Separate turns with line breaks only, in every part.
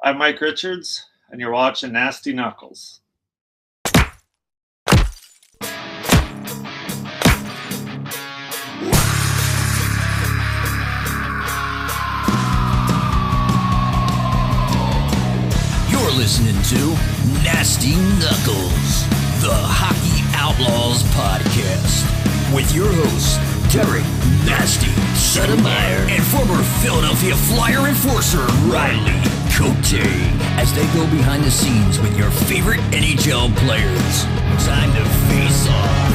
I'm Mike Richards, and you're watching Nasty Knuckles.
You're listening to Nasty Knuckles, the Hockey Outlaws podcast, with your hosts, Derek Nasty Sotomayor and former Philadelphia Flyer enforcer Riley Cote, as they go behind the scenes with your favorite NHL players. Time to face off.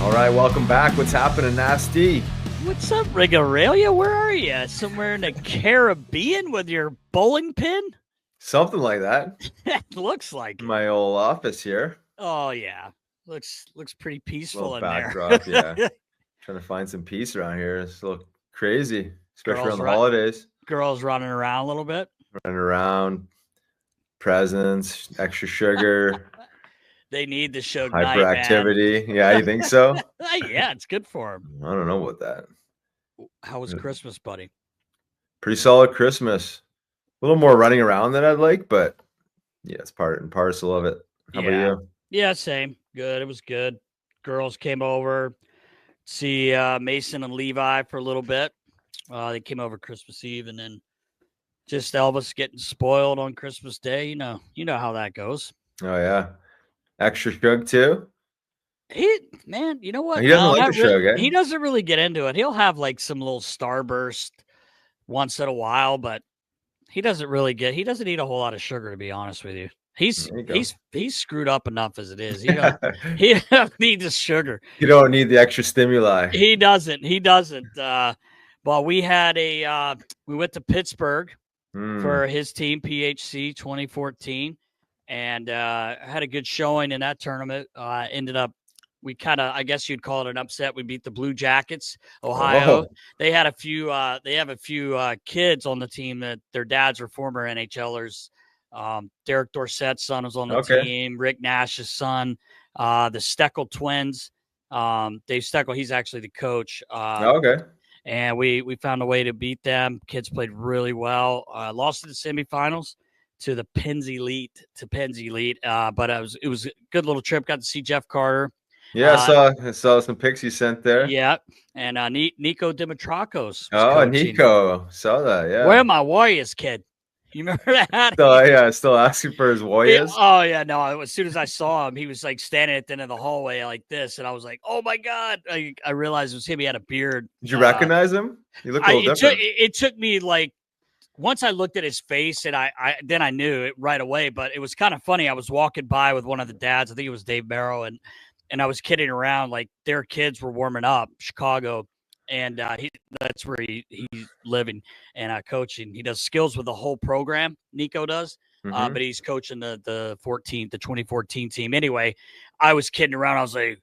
All right, welcome back. What's happening, Nasty?
What's up, Rigoralia? Where are you? Somewhere in the Caribbean with your bowling pin?
Something like that.
Looks like
My old office here.
Oh yeah, looks pretty peaceful in
Backdrop,
there.
yeah. Trying to find some peace around here. It's a little crazy, especially
Girls
around the holidays.
Girls running around a little bit.
Running around, presents, extra sugar.
They need the show.
Hyperactivity. Yeah, you think so?
Yeah, it's good for them.
I don't know about that.
How was Christmas, buddy?
Pretty solid Christmas. A little more running around than I'd like, but yeah, it's part and parcel of it. How about you?
Yeah, same. Good. It was good. Girls came over, see Mason and Levi for a little bit. They came over Christmas Eve, and then just Elvis getting spoiled on Christmas Day. You know how that goes.
Oh yeah, extra sugar too.
Man, you know what?
He doesn't like the sugar.
He doesn't really get into it. He'll have like some little Starburst once in a while, but he doesn't eat a whole lot of sugar, to be honest with you. He's screwed up enough as it is. He doesn't need the sugar.
You don't need the extra stimuli.
He doesn't. But we had we went to Pittsburgh for his team, PHC 2014, and had a good showing in that tournament. Ended up, I guess you'd call it an upset. We beat the Blue Jackets, Ohio.
Oh.
They have a few kids on the team that their dads are former NHLers. Derek Dorsett's son was on the team. Rick Nash's son, the Steckel twins. Dave Steckel, he's actually the coach. And we found a way to beat them. Kids played really well. Lost in the semifinals to the Penn's Elite. But it was a good little trip. Got to see Jeff Carter.
Yeah, I saw some pics you sent there.
Yeah, and Nico Dimitrakos.
Oh, Nico, saw that. Yeah.
Where are my Warriors, kid? You remember that?
Still asking for his Warriors.
Yeah, no. As soon as I saw him, he was like standing at the end of the hallway like this, and I was like, "Oh my god!" I realized it was him. He had a beard.
Did you recognize him? He looked a little different.
It took me like once I looked at his face, and then I knew it right away. But it was kind of funny. I was walking by with one of the dads. I think it was Dave Barrow, and I was kidding around like their kids were warming up, Chicago. And that's where he's living and coaching. He does skills with the whole program. Nico does, but he's coaching the 2014 team. Anyway, I was kidding around. I was like,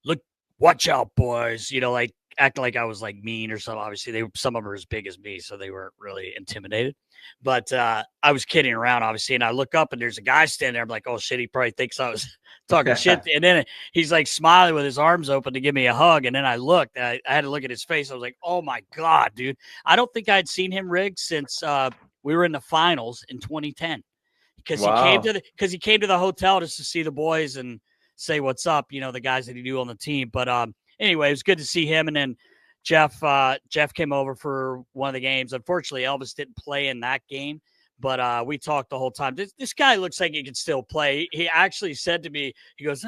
"Look, watch out, boys!" Like acting like I was like mean or something. Obviously, some of them are as big as me, so they weren't really intimidated. But I was kidding around, obviously, and I look up and there's a guy standing there. I'm like, "Oh shit!" He probably thinks I was talking shit. And then he's like smiling with his arms open to give me a hug. And then I looked. I had to look at his face. I was like, "Oh my god, dude!" I don't think I'd seen him rig since we were in the finals in 2010 because he came to the hotel just to see the boys and say what's up. The guys that he knew on the team. But anyway, it was good to see him. And then Jeff came over for one of the games. Unfortunately, Elvis didn't play in that game, but we talked the whole time. This guy looks like he can still play. He actually said to me, he goes,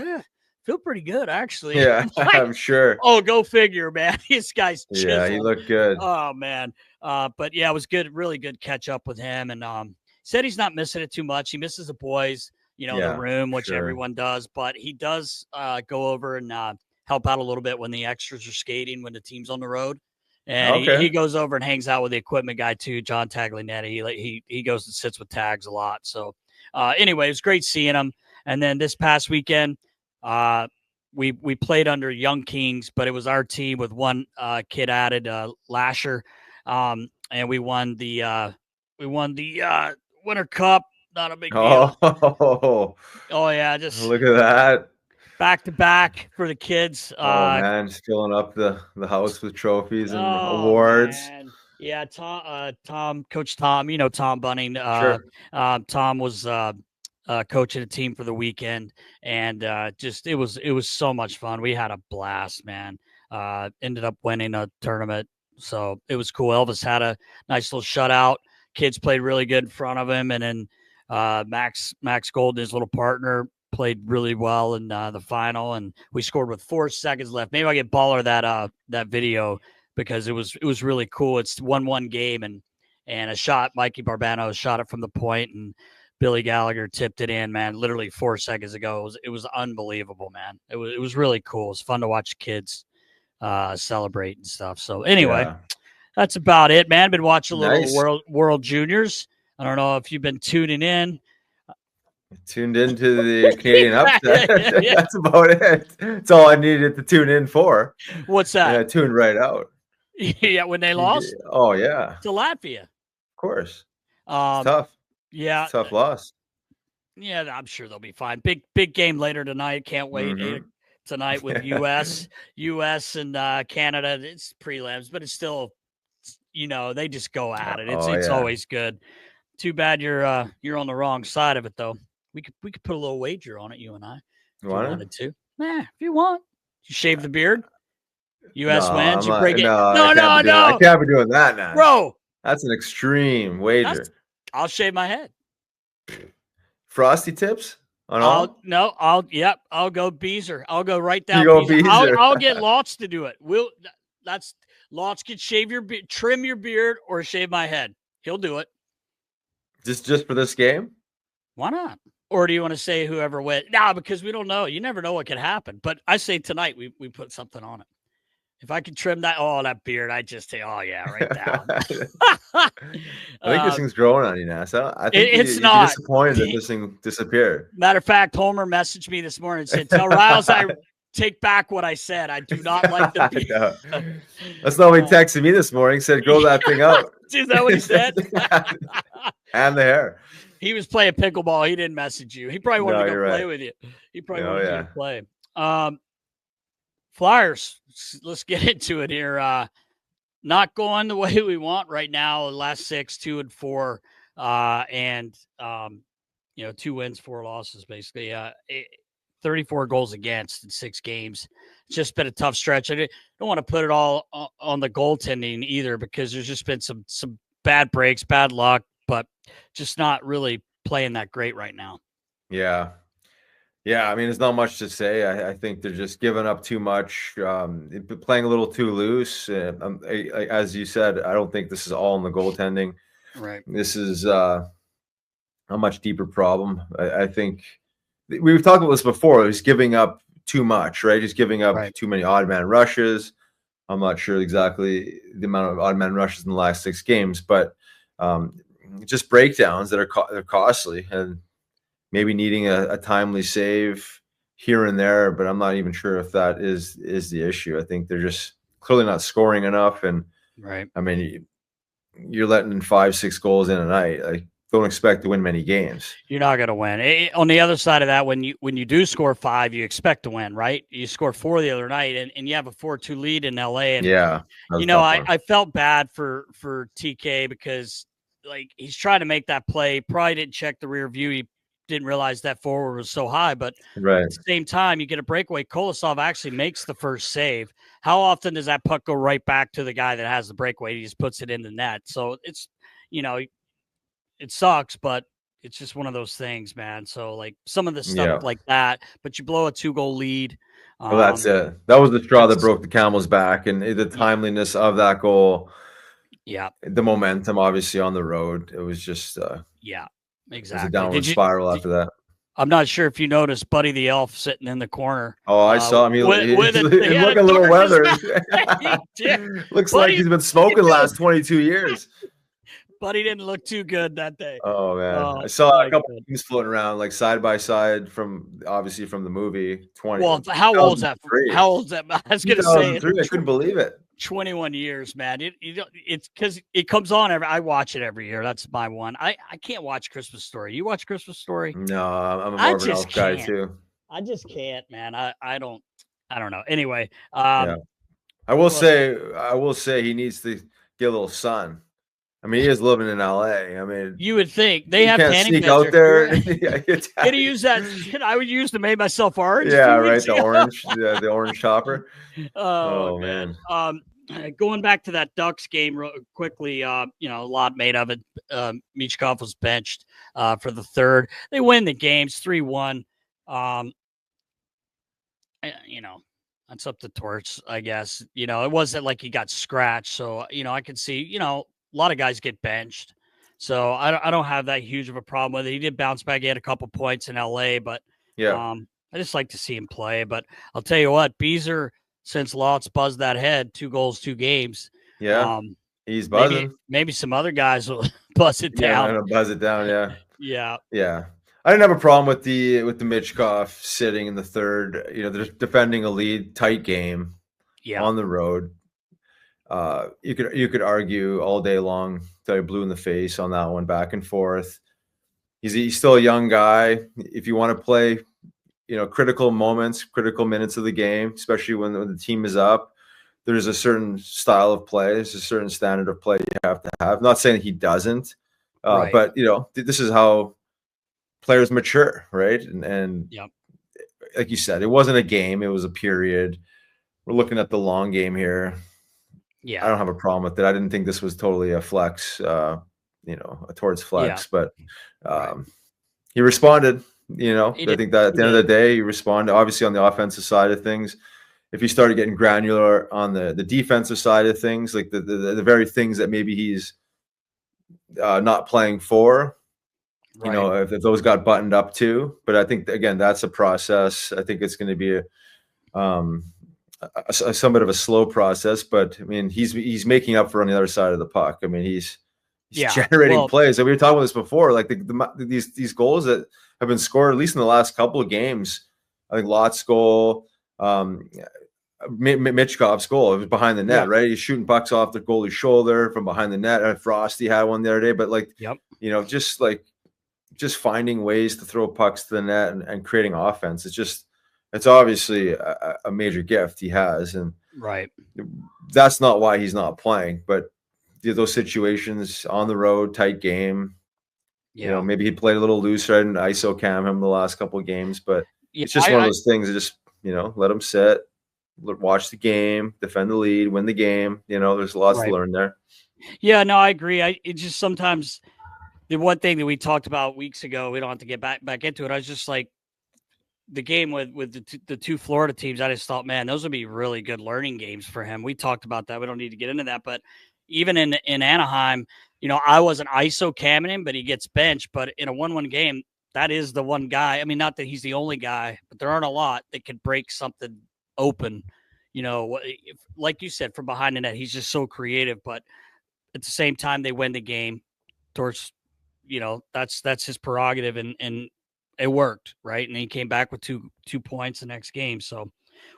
feel pretty good, actually.
Yeah, like, I'm sure.
Oh, go figure, man. This guy's chiseled.
Yeah, he looked good.
Oh, man. But, yeah, it was good, really good catch up with him. And said he's not missing it too much. He misses the boys, the room, which everyone does. But he does go over and help out a little bit when the extras are skating, when the team's on the road. And he goes over and hangs out with the equipment guy too, John Taglianetti. He goes and sits with tags a lot. So anyway, it was great seeing him. And then this past weekend, we played under Young Kings, but it was our team with one kid added, Lasher, and we won the Winter Cup. Not a big deal.
Oh
yeah, just
look at that.
back to back for the kids.
Oh man, just filling up the house with trophies and awards.
Man. Yeah, Coach Tom, Tom Bunning.
Sure.
Tom was coaching a team for the weekend, and it was so much fun. We had a blast, man. Ended up winning a tournament, so it was cool. Elvis had a nice little shutout. Kids played really good in front of him, and then Max Golden, his little partner, played really well in the final, and we scored with 4 seconds left. Maybe I get baller that video because it was really cool. It's 1-1 game, and a shot. Mikey Barbano shot it from the point, and Billy Gallagher tipped it in. Man, literally 4 seconds ago. It was unbelievable, man. It was really cool. It's fun to watch kids celebrate and stuff. So anyway, that's about it, man. Been watching a little World Juniors. I don't know if you've been tuning in.
Tuned into the Canadian upset. That's about it. That's all I needed to tune in for.
What's that?
And I tuned right out.
Yeah, when they lost?
Oh, yeah.
To Latvia.
Of course. It's tough.
Yeah.
It's a tough loss.
Yeah, I'm sure they'll be fine. Big game later tonight. Can't wait. Tonight with US and Canada. It's prelims, but it's still, they just go at it. It's always good. Too bad you're on the wrong side of it, though. We could put a little wager on it, you and I. If you wanted to. If you want. You shave the beard. US wins. You break it. No.
I can't be doing that now.
Bro.
That's an extreme wager.
I'll shave my head.
Frosty tips?
I'll go Beezer. I'll go right down.
You go Beezer.
I'll get Lots to do it. Lots can shave your beard, trim your beard, or shave my head. He'll do it.
Just for this game?
Why not? Or do you want to say whoever wins? No, because we don't know. You never know what could happen. But I say tonight we put something on it. If I could trim that beard, I'd just say, right down.
I think this thing's growing on you now. So I think
it's not.
You're disappointed that this thing disappeared.
Matter of fact, Homer messaged me this morning and said, "Tell Riles I take back what I said. I do not like the beard."
That's not what he texted me this morning. Said, "Grow that thing out."
Is that what he said?
And the hair.
He was playing pickleball. He didn't message you. He probably wanted to go play with you. He probably wanted you to play. Flyers, let's get into it here. Not going the way we want right now. The last 6, 2-4, and 2 wins, 4 losses, basically. 34 goals against in 6 games. It's just been a tough stretch. I don't want to put it all on the goaltending either, because there's just been some bad breaks, bad luck, but just not really playing that great right now.
Yeah. I mean, there's not much to say. I think they're just giving up too much, playing a little too loose. As you said, I don't think this is all in the goaltending.
Right.
This is a much deeper problem. I think we've talked about this before. He's giving up too much, right? He's giving up too many odd man rushes. I'm not sure exactly the amount of odd man rushes in the last 6 games, but just breakdowns that are costly, and maybe needing a timely save here and there, but I'm not even sure if that is the issue. I think they're just clearly not scoring enough. And I mean, you're letting 5-6 goals in a night. I don't expect to win many games.
You're not going to win. On the other side of that, when you do score 5, you expect to win, right? You scored 4 the other night, and you have a 4-2 lead in LA. And I felt bad for TK because he's trying to make that play. Probably didn't check the rear view. He didn't realize that forward was so high, but at the same time, you get a breakaway. Kolosov actually makes the first save. How often does that puck go right back to the guy that has the breakaway? He just puts it in the net. So it's, it sucks, but it's just one of those things, man. So some of the stuff like that, but you blow a 2-goal lead.
Well, that's it. That was the straw that broke the camel's back, and the timeliness of that goal.
Yeah.
The momentum, obviously, on the road. It was just
exactly.
It was a downward spiral after that.
I'm not sure if you noticed Buddy the Elf sitting in the corner.
Oh, I saw him. He looking a little weathered. Looks like he's been smoking the last 22 years.
Buddy didn't look too good that day.
Oh, man. I saw a couple of things floating around, side by side from the movie 20.
Well, how old is that? How old is that? I was going to say.
I couldn't believe it.
21 years, man. It's because it comes on I watch it every year. That's my one. I can't watch Christmas Story. You watch Christmas Story?
No, I'm more of an elf guy too.
I just can't, man. I don't know. Anyway,
Yeah. I will say he needs to get a little sun. I mean, he is living in LA. I mean,
you would think they have
can't
tanning
sneak
beds
out there.
Can you use that? I would use to make myself orange.
Yeah, right. The orange, the orange chopper.
Oh man. Going back to that Ducks game real quickly, a lot made of it. Michkov was benched for the third. They win the games 3-1. That's up to Torch, I guess. It wasn't like he got scratched. So, I could see, a lot of guys get benched. So I don't have that huge of a problem with it. He did bounce back. He had a couple points in LA, but I just like to see him play. But I'll tell you what, Beezer, since Lots buzzed that head, 2 goals, 2 games.
Yeah. He's buzzing.
Maybe some other guys will buzz it down.
Yeah, buzz it down. Yeah.
Yeah.
Yeah. I didn't have a problem with the Michkov sitting in the third. They're defending a lead, tight game on the road. You could argue all day long that he blew in the face on that one, back and forth. He's still a young guy. If you want to play, critical moments, critical minutes of the game, especially when the team is up, there's a certain style of play. There's a certain standard of play you have to have. I'm not saying that he doesn't, but this is how players mature, right? And like you said, it wasn't a game; it was a period. We're looking at the long game here. Yeah, I don't have a problem with it. I didn't think this was totally a flex, towards flex, but he responded. I think that at the end of the day, he responded. Obviously, on the offensive side of things, if he started getting granular on the defensive side of things, like the very things that maybe he's not playing for. If those got buttoned up too, but I think again that's a process. I think it's going to be a somewhat of a slow process, but I mean he's making up for on the other side of the puck. I mean he's generating plays. And we were talking about this before, like these goals that have been scored at least in the last couple of games. I think Lott's goal, Michkov's goal, it was behind the net, right? He's shooting pucks off the goalie's shoulder from behind the net. Frosty had one the other day, but just finding ways to throw pucks to the net and creating offense. It's obviously a major gift he has. And that's not why he's not playing, but those situations on the road, tight game, maybe he played a little looser and ISO cam him the last couple of games, but it's just one of those things that just, let him sit, watch the game, defend the lead, win the game. There's lots to learn there.
Yeah, no, I agree. It just sometimes the one thing that we talked about weeks ago, we don't have to get back into it. I was just like the game with the 2 Florida teams. I just thought, man, those would be really good learning games for him. We talked about that. We don't need to get into that, but even in Anaheim, I wasn't ISO camming him, but he gets benched. But in a 1-1 game, that is the one guy. I mean, not that he's the only guy, but there aren't a lot that could break something open. Like you said, from behind the net, he's just so creative. But at the same time, they win the game. Towards that's his prerogative, and it worked, right? And he came back with two points the next game. So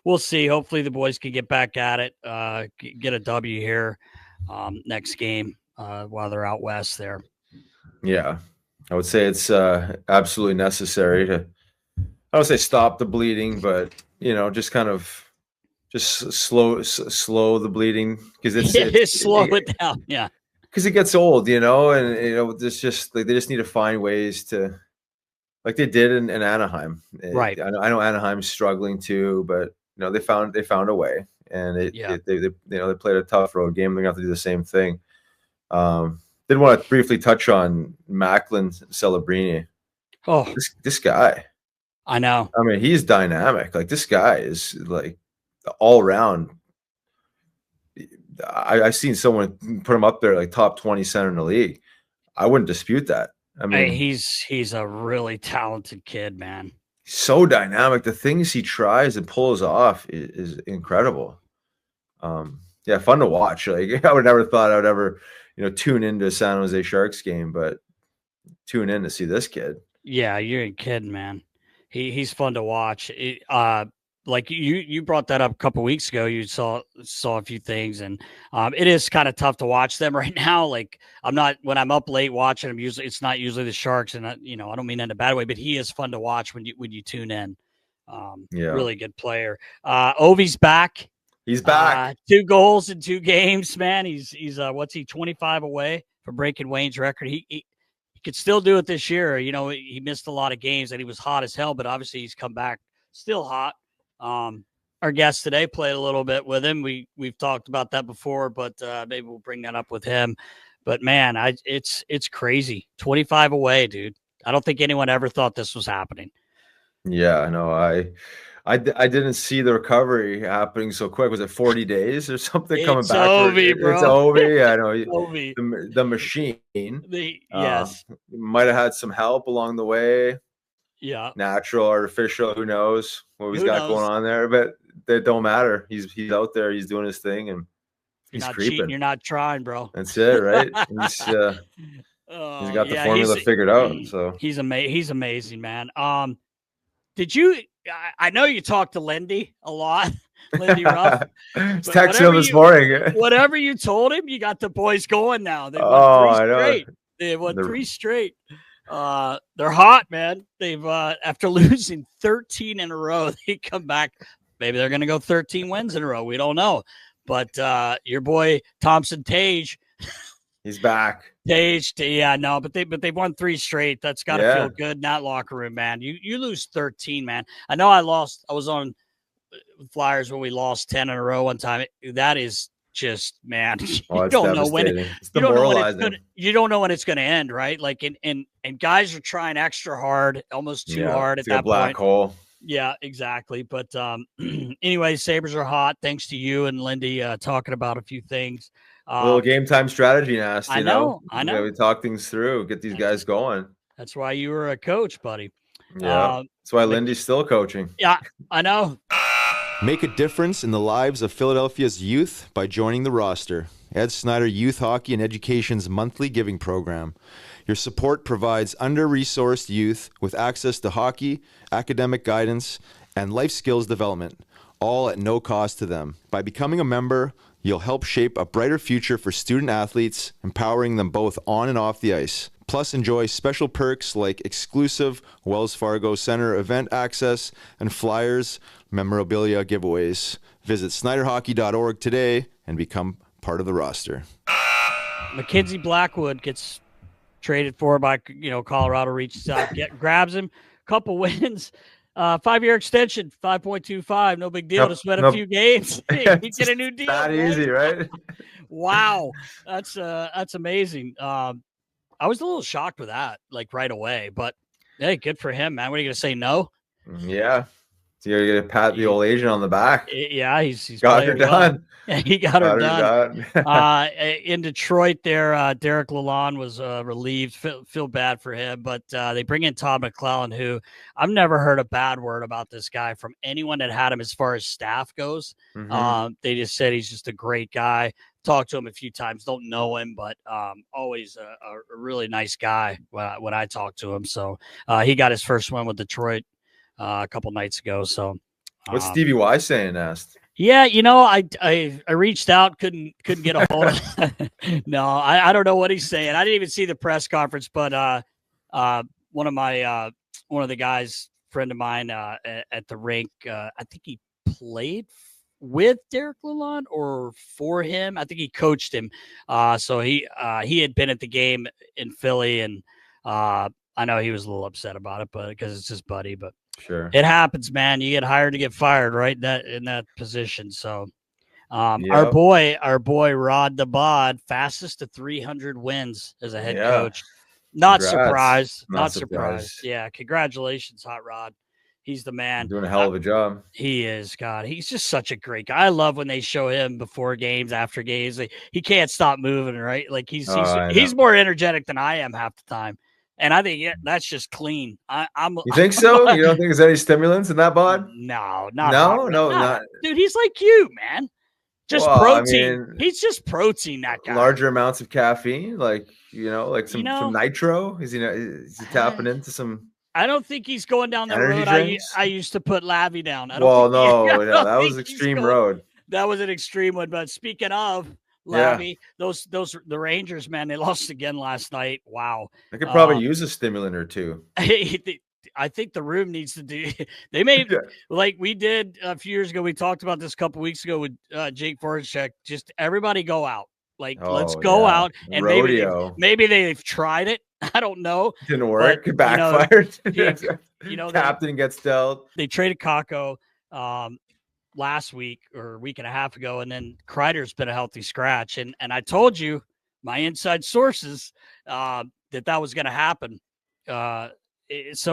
we'll see. Hopefully the boys can get back at it, get a W here next game while they're out west there. Yeah,
I would say it's absolutely necessary to, I don't say stop the bleeding, but just kind of slow the bleeding, because it's
slow it down. Yeah.
Because it gets old, and it's just they just need to find ways to, like they did in Anaheim.
Right.
I know Anaheim's struggling too, but they found a way, and they played a tough road game. They're gonna have to do the same thing. Did want to briefly touch on Macklin Celebrini.
Oh,
this guy.
I know.
I mean, he's dynamic. Like this guy is like all around. I've seen someone put him up there like top 20 center in the league. I wouldn't dispute that. I mean,
he's a really talented kid, man.
So dynamic. The things he tries and pulls off is incredible. Fun to watch. Like I would never thought I would ever, tune into a San Jose Sharks game, but tune in to see this kid.
Yeah, you ain't kidding, man. He's fun to watch. Like you brought that up a couple weeks ago. You saw a few things, and it is kind of tough to watch them right now. Like when I'm up late watching them, it's not usually the Sharks, and I don't mean that in a bad way, but he is fun to watch when you tune in. Really good player. Ovi's back.
He's back.
2 goals in 2 games, man. He's what's he 25 away from breaking Wayne's record. He could still do it this year. You know, he missed a lot of games and he was hot as hell, but obviously he's come back still hot. Our guest today played a little bit with him. We've talked about that before, but maybe we'll bring that up with him. But man, it's crazy. 25 away, dude. I don't think anyone ever thought this was happening.
Yeah, no, I didn't see the recovery happening so quick. Was it 40 days or something coming back?
Ovi, bro.
It's Ovi. I know.
Ovi.
The machine.
Yes.
Might have had some help along the way.
Yeah.
Natural, artificial, who knows what he's got going on there, but it don't matter. He's out there, he's doing his thing, and he's
not
creeping.
Cheating, you're not trying, bro.
That's it, right? He's got the formula figured out. So
he's amazing, man. Did you I know you talked to Lindy a lot. Lindy Ruff.
Texted him this morning.
Whatever you told him, you got the boys going now. They won 3 straight. They won 3 straight. They're hot, man. They've after losing 13 in a row, they come back. Maybe they're gonna go 13 wins in a row. We don't know. But your boy Thompson Tage,
he's back.
Tage, yeah, no, but they've won 3 straight. That's gotta feel good in that locker room, man. You lose 13, man. I know I was on Flyers when we lost 10 in a row one time. That is just, man, you don't know when you don't know when it's going to end, right? Like, and guys are trying extra hard, almost too hard at that
black hole.
Yeah, exactly. But anyway, Sabres are hot. Thanks to you and Lindy talking about a few things.
A little game time strategy, Nasty.
I know.
We talk things through, get these guys going.
That's why you were a coach, buddy.
Yeah, that's why Lindy's still coaching.
Yeah, I know.
Make a difference in the lives of Philadelphia's youth by joining the roster. Ed Snyder Youth Hockey and Education's monthly giving program. Your support provides under-resourced youth with access to hockey, academic guidance, and life skills development, all at no cost to them. By becoming a member, you'll help shape a brighter future for student athletes, empowering them both on and off the ice. Plus, enjoy special perks like exclusive Wells Fargo Center event access and Flyers memorabilia giveaways. Visit SnyderHockey.org today and become part of the roster.
Mackenzie Blackwood gets traded for by Colorado, reaches out, grabs him, couple wins, 5-year extension, 5.25, no big deal. Just win a few games, he get a new deal.
Not easy, right?
Wow, that's amazing. I was a little shocked with that, like right away, but hey, good for him, man. What are you gonna say? No?
Yeah. So you're gonna pat the old agent on the back.
Yeah, he's
got her done.
Yeah, he got her done. In Detroit, there, Derek Lalonde was relieved. Feel bad for him, but they bring in Todd McClellan, who I've never heard a bad word about this guy from anyone that had him as far as staff goes.
Mm-hmm.
They just said he's just a great guy. Talked to him a few times, don't know him, but always a really nice guy when I talked to him. So he got his first win with Detroit a couple nights ago. So
what's Stevie Y saying? Asked.
Yeah, I reached out, couldn't get a hold of No, I don't know what he's saying. I didn't even see the press conference, but one of the guys, friend of mine at the rink, I think he played with Derek Lalonde or for him. I think he coached him. So he had been at the game in Philly, and I know he was a little upset about it, but because it's his buddy, but
sure,
it happens, man. You get hired to get fired, right? In that position. So our boy Rod the Bod, fastest to 300 wins as a head coach. Not surprised. Not surprised. Yeah, congratulations, Hot Rod. He's the man.
Doing a hell of a job.
He is. God, he's just such a great guy. I love when they show him before games, after games. He can't stop moving, right? Like he's more energetic than I am half the time. And I think that's just clean.
You think so? You don't think there's any stimulants in that bod?
No,
not.
Dude, he's like you, man. Just protein. He's just protein. That guy.
Larger amounts of caffeine, like some nitro. Is he tapping into some?
I don't think he's going down the road I used to put Lavi down.
That was extreme road.
That was an extreme one. But speaking of Lavi, the Rangers, man, they lost again last night. Wow.
They could probably use a stimulant or two.
I think the room needs to do. They may like we did a few years ago. We talked about this a couple weeks ago with Jake Voracek. Just everybody go out. Like let's go out and maybe they've tried it. I don't know.
Didn't work. It backfired. Captain gets dealt.
They traded Kako last week or a week and a half ago, and then Kreider's been a healthy scratch. And I told you my inside sources that was going to happen. So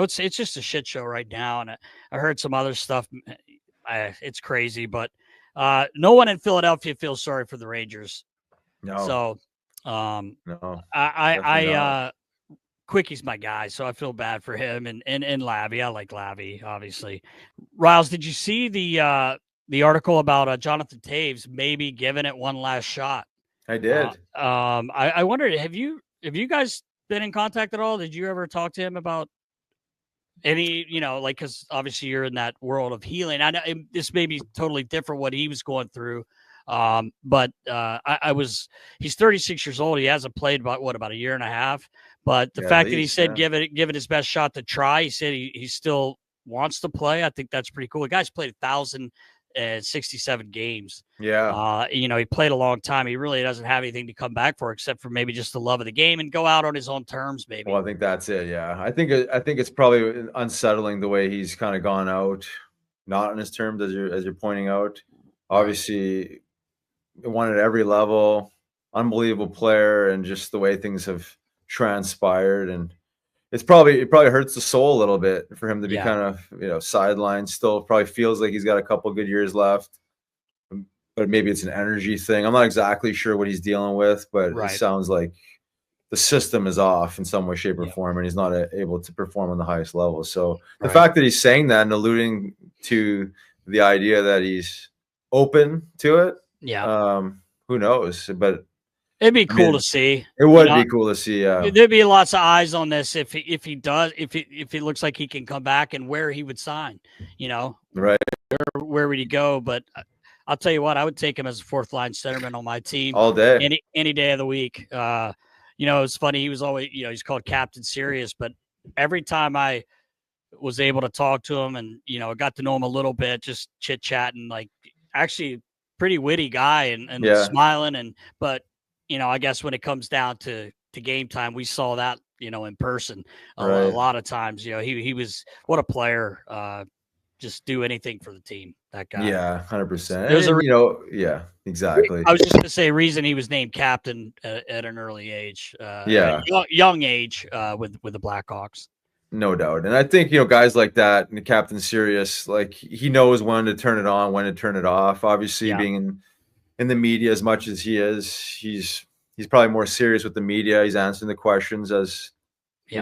it's just a shit show right now. And I heard some other stuff. It's crazy, but no one in Philadelphia feels sorry for the Rangers.
No.
So
no.
Quickie's my guy, so I feel bad for him and Lavi. I like Lavi, obviously. Riles, did you see the article about Jonathan Taves maybe giving it one last shot?
I did.
I wondered, have you guys been in contact at all? Did you ever talk to him about any, like, because obviously you're in that world of healing. I know this may be totally different what he was going through. But he's 36 years old. He hasn't played about a year and a half, but the fact that he said, give it his best shot to try, he said he still wants to play. I think that's pretty cool. The guy's played 1,067 games.
Yeah.
He played a long time. He really doesn't have anything to come back for, except for maybe just the love of the game and go out on his own terms. Maybe.
Well, I think that's it. Yeah. I think it's probably unsettling the way he's kind of gone out, not on his terms, as you're pointing out. Obviously, won at every level, unbelievable player, and just the way things have transpired, and it probably hurts the soul a little bit for him to be kind of sidelined. Still, probably feels like he's got a couple good years left, but maybe it's an energy thing. I'm not exactly sure what he's dealing with, but it sounds like the system is off in some way, shape, or form, and he's not able to perform on the highest level. So the fact that he's saying that and alluding to the idea that he's open to it.
Yeah.
Who knows? But
it'd be cool to see.
It would be cool to see. Yeah.
There'd be lots of eyes on this if he looks like he can come back and where he would sign.
Right.
Where would he go? But I'll tell you what, I would take him as a fourth line centerman on my team
all day,
any day of the week. It's funny. He was always, he's called Captain Serious, but every time I was able to talk to him and got to know him a little bit, just chit chatting, like actually pretty witty guy and smiling but I guess when it comes down to game time, we saw that in person a lot of times. He was, what a player, just do anything for the team, that guy.
100%. There's exactly.
I was just gonna say reason he was named captain at an early age, young age, with the Blackhawks.
No doubt. And I think, guys like that, and the Captain Serious, like he knows when to turn it on, when to turn it off. Obviously, being in the media as much as he is, he's probably more serious with the media. He's answering the questions as he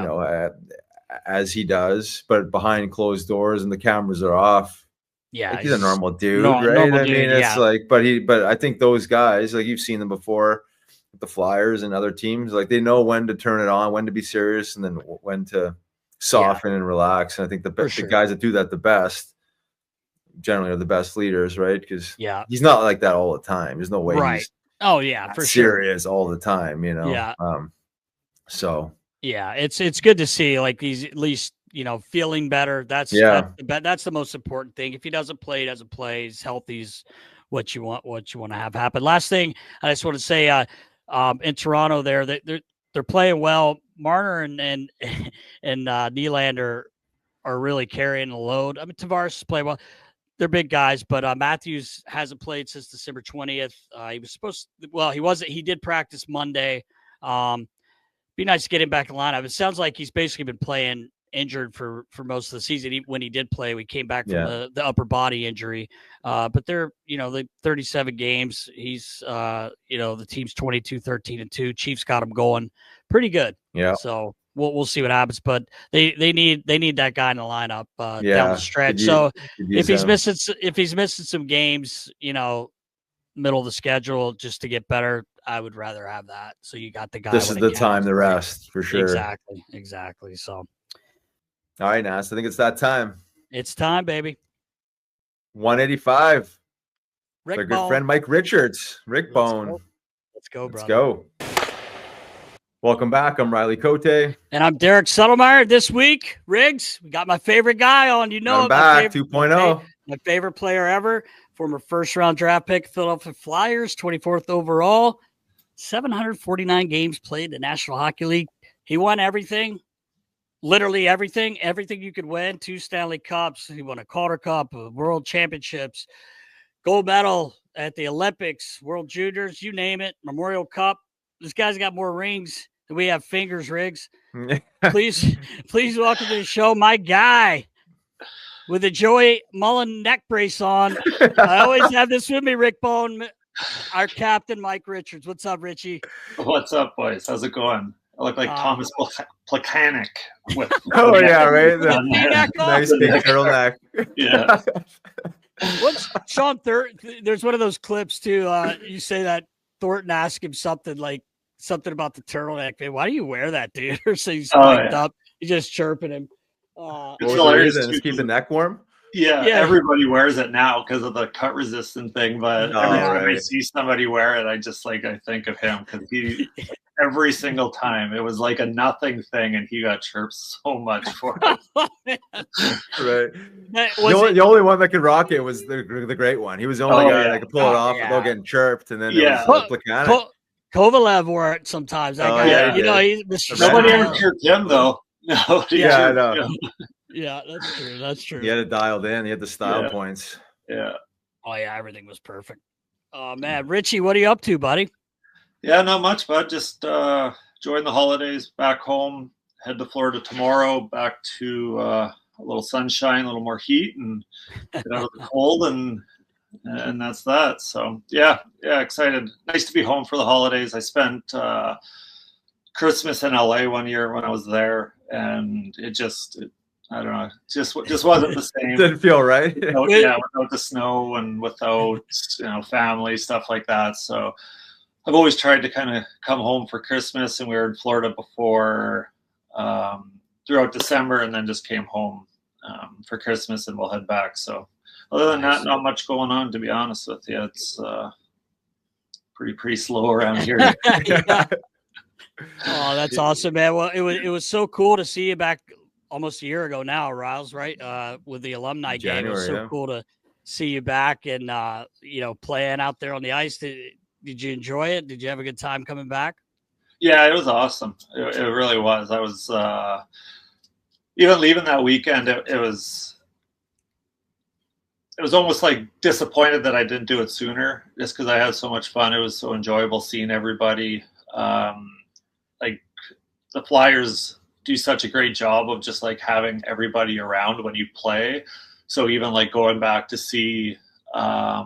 does, but behind closed doors and the cameras are off. Yeah, like he's a normal dude, right? Normal dude, it's like, but I think those guys, like you've seen them before with the Flyers and other teams, like they know when to turn it on, when to be serious, and then when to soften and relax. And I think the guys that do that the best generally are the best leaders, right? Because he's not like that all the time. There's no way he's for serious all the time, so it's good to see like he's at least feeling better. That's the most important thing. If he doesn't play, he doesn't play. He's healthy, is what you want to have happen. Last thing I just want to say, in Toronto, they're playing well. Marner and Nylander are really carrying the load. I mean, Tavares is playing well. They're big guys, but Matthews hasn't played since December 20th. He was supposed to, he wasn't. He did practice Monday. Be nice to get him back in the lineup. It sounds like he's basically been playing injured for most of the season. When he did play, we came back from the upper body injury. But they're, the 37 games. He's, the team's 22-13-2. Chiefs got him going pretty good. Yeah. So we'll see what happens. But they need that guy in the lineup down the stretch. So if he's missing some games, middle of the schedule just to get better, I would rather have that. So you got the guy. This is the time to rest for sure.
Exactly. So.
All right, Nas. I think it's that time.
It's time, baby.
185.
Rick
Our good friend Mike Richards. Rick Bone.
Let's go, brother.
Let's go. Welcome back. I'm Riley Cote.
And I'm Derek Settlemeyer. This week, Riggs, we got my favorite guy on. You know,
back 2.0.
My favorite player ever, former first-round draft pick, Philadelphia Flyers, 24th overall, 749 games played in the National Hockey League. He won everything, literally everything you could win. 2 Stanley Cups. He won a Calder Cup, World Championships, gold medal at the Olympics, World Juniors, you name it, Memorial Cup. This guy's got more rings than we have fingers, Riggs. Please welcome to the show, my guy with the Joey Mullen neck brace on. I always have this with me, Rick Bone, our captain, Mike Richards. What's up, Richie?
What's up, boys? How's it going? I look like Thomas Plekanec with
right?
Nice
big turtleneck.
Yeah.
What's Sean There's one of those clips too. You say that Thornton asked him something about the turtleneck. Man, why do you wear that, dude? Or so he's mic'd up. He's just chirping him.
It's hilarious.
Just keep the neck warm.
Yeah, everybody wears it now because of the cut resistant thing. But every time I see somebody wear it, I think of him because he every single time it was like a nothing thing, and he got chirped so much for it.
Right. The only one that could rock it was the great one. He was the only guy that could pull it off without getting chirped, and then it was Plekanec.
Kovalev wore it sometimes. That guy,
nobody ever chirped him though. Nobody
I know.
Yeah, that's true.
He had it dialed in. He had the style points.
Yeah.
Oh yeah, everything was perfect. Oh man, Richie, what are you up to, buddy?
Yeah, not much, bud. Just enjoying the holidays back home. Head to Florida tomorrow. Back to a little sunshine, a little more heat, and get out of the cold, and that's that. So yeah, excited. Nice to be home for the holidays. I spent Christmas in LA one year when I was there, and I don't know, just wasn't the same.
Didn't feel right.
Without the snow and without family, stuff like that. So I've always tried to kind of come home for Christmas, and we were in Florida before throughout December, and then just came home for Christmas, and we'll head back. So other than that, not much going on, to be honest with you. It's pretty slow around here.
Oh, that's awesome, man. Well, it was so cool to see you back almost a year ago now, Riles, right? With the alumni game. It was so cool to see you back and playing out there on the ice. Did you enjoy it? Did you have a good time coming back?
Yeah, it was awesome. It really was. I was even leaving that weekend. It was almost like disappointed that I didn't do it sooner, just because I had so much fun. It was so enjoyable seeing everybody. Like the Flyers do such a great job of just like having everybody around when you play. So even like going back to see a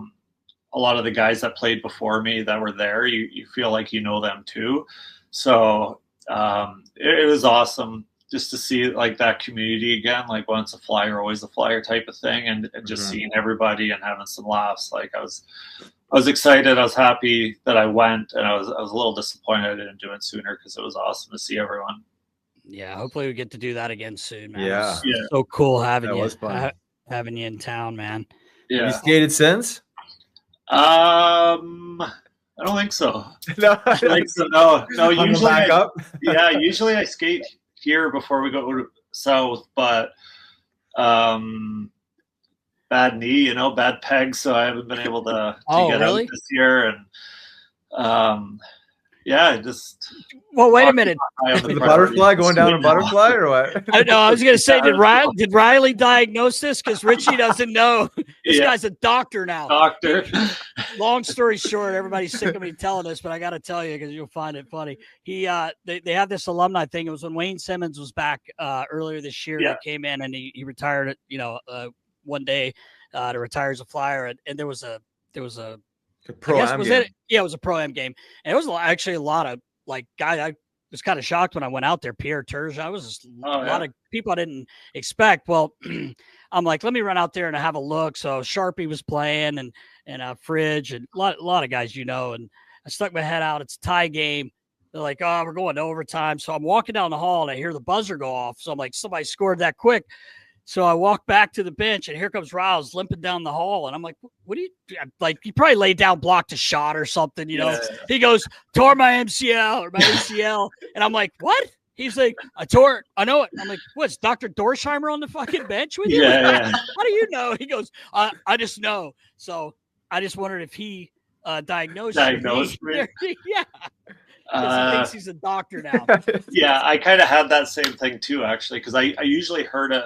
lot of the guys that played before me that were there, you feel like you know them too. So it was awesome just to see like that community again, like once a Flyer, always a Flyer type of thing, and just seeing everybody and having some laughs. Like I was excited. I was happy that I went, and I was a little disappointed I didn't do it sooner because it was awesome to see everyone.
Yeah, hopefully we get to do that again soon, man.
Yeah,
it was so cool having you in town, man.
Yeah,
have you skated since?
I don't think so.
No,
I think so. No.
Usually,
usually I skate here before we go south, but bad knee, bad peg, so I haven't been able to get out this year. And
well, wait a minute.
The butterfly going down a butterfly or what?
I know. I was going to say, did Riley diagnose this? Because Richie doesn't know. This guy's a doctor now. Long story short, everybody's sick of me telling this, but I got to tell you because you'll find it funny. They have this alumni thing. It was when Wayne Simmons was back earlier this year. He came in and he retired. One day to retire as a Flyer, and there was a
pro-am game.
It was a pro-am game, and it was actually a lot of guys. I was kind of shocked when I went out there. Pierre Turge, I was just a lot of people I didn't expect. Well, I'm like, let me run out there and have a look. So Sharpie was playing, and Fridge, and a lot of guys, and I stuck my head out. It's a tie game. They're like, oh, we're going to overtime. So I'm walking down the hall and I hear the buzzer go off. So I'm like, somebody scored that quick. So I walk back to the bench, and here comes Riles limping down the hall. And I'm like, what do you like? He probably laid down, blocked a shot or something, you know?
Yeah.
He goes, tore my MCL or my ACL. And I'm like, what? He's like, I tore it. I know it. I'm like, what's Dr. Dorsheimer on the fucking bench with you?
Yeah.
How do you know? He goes, I just know. So I just wondered if he diagnosed
me.
Yeah. Because he thinks he's a doctor now.
Yeah, I kind of had that same thing too, actually, because I usually heard it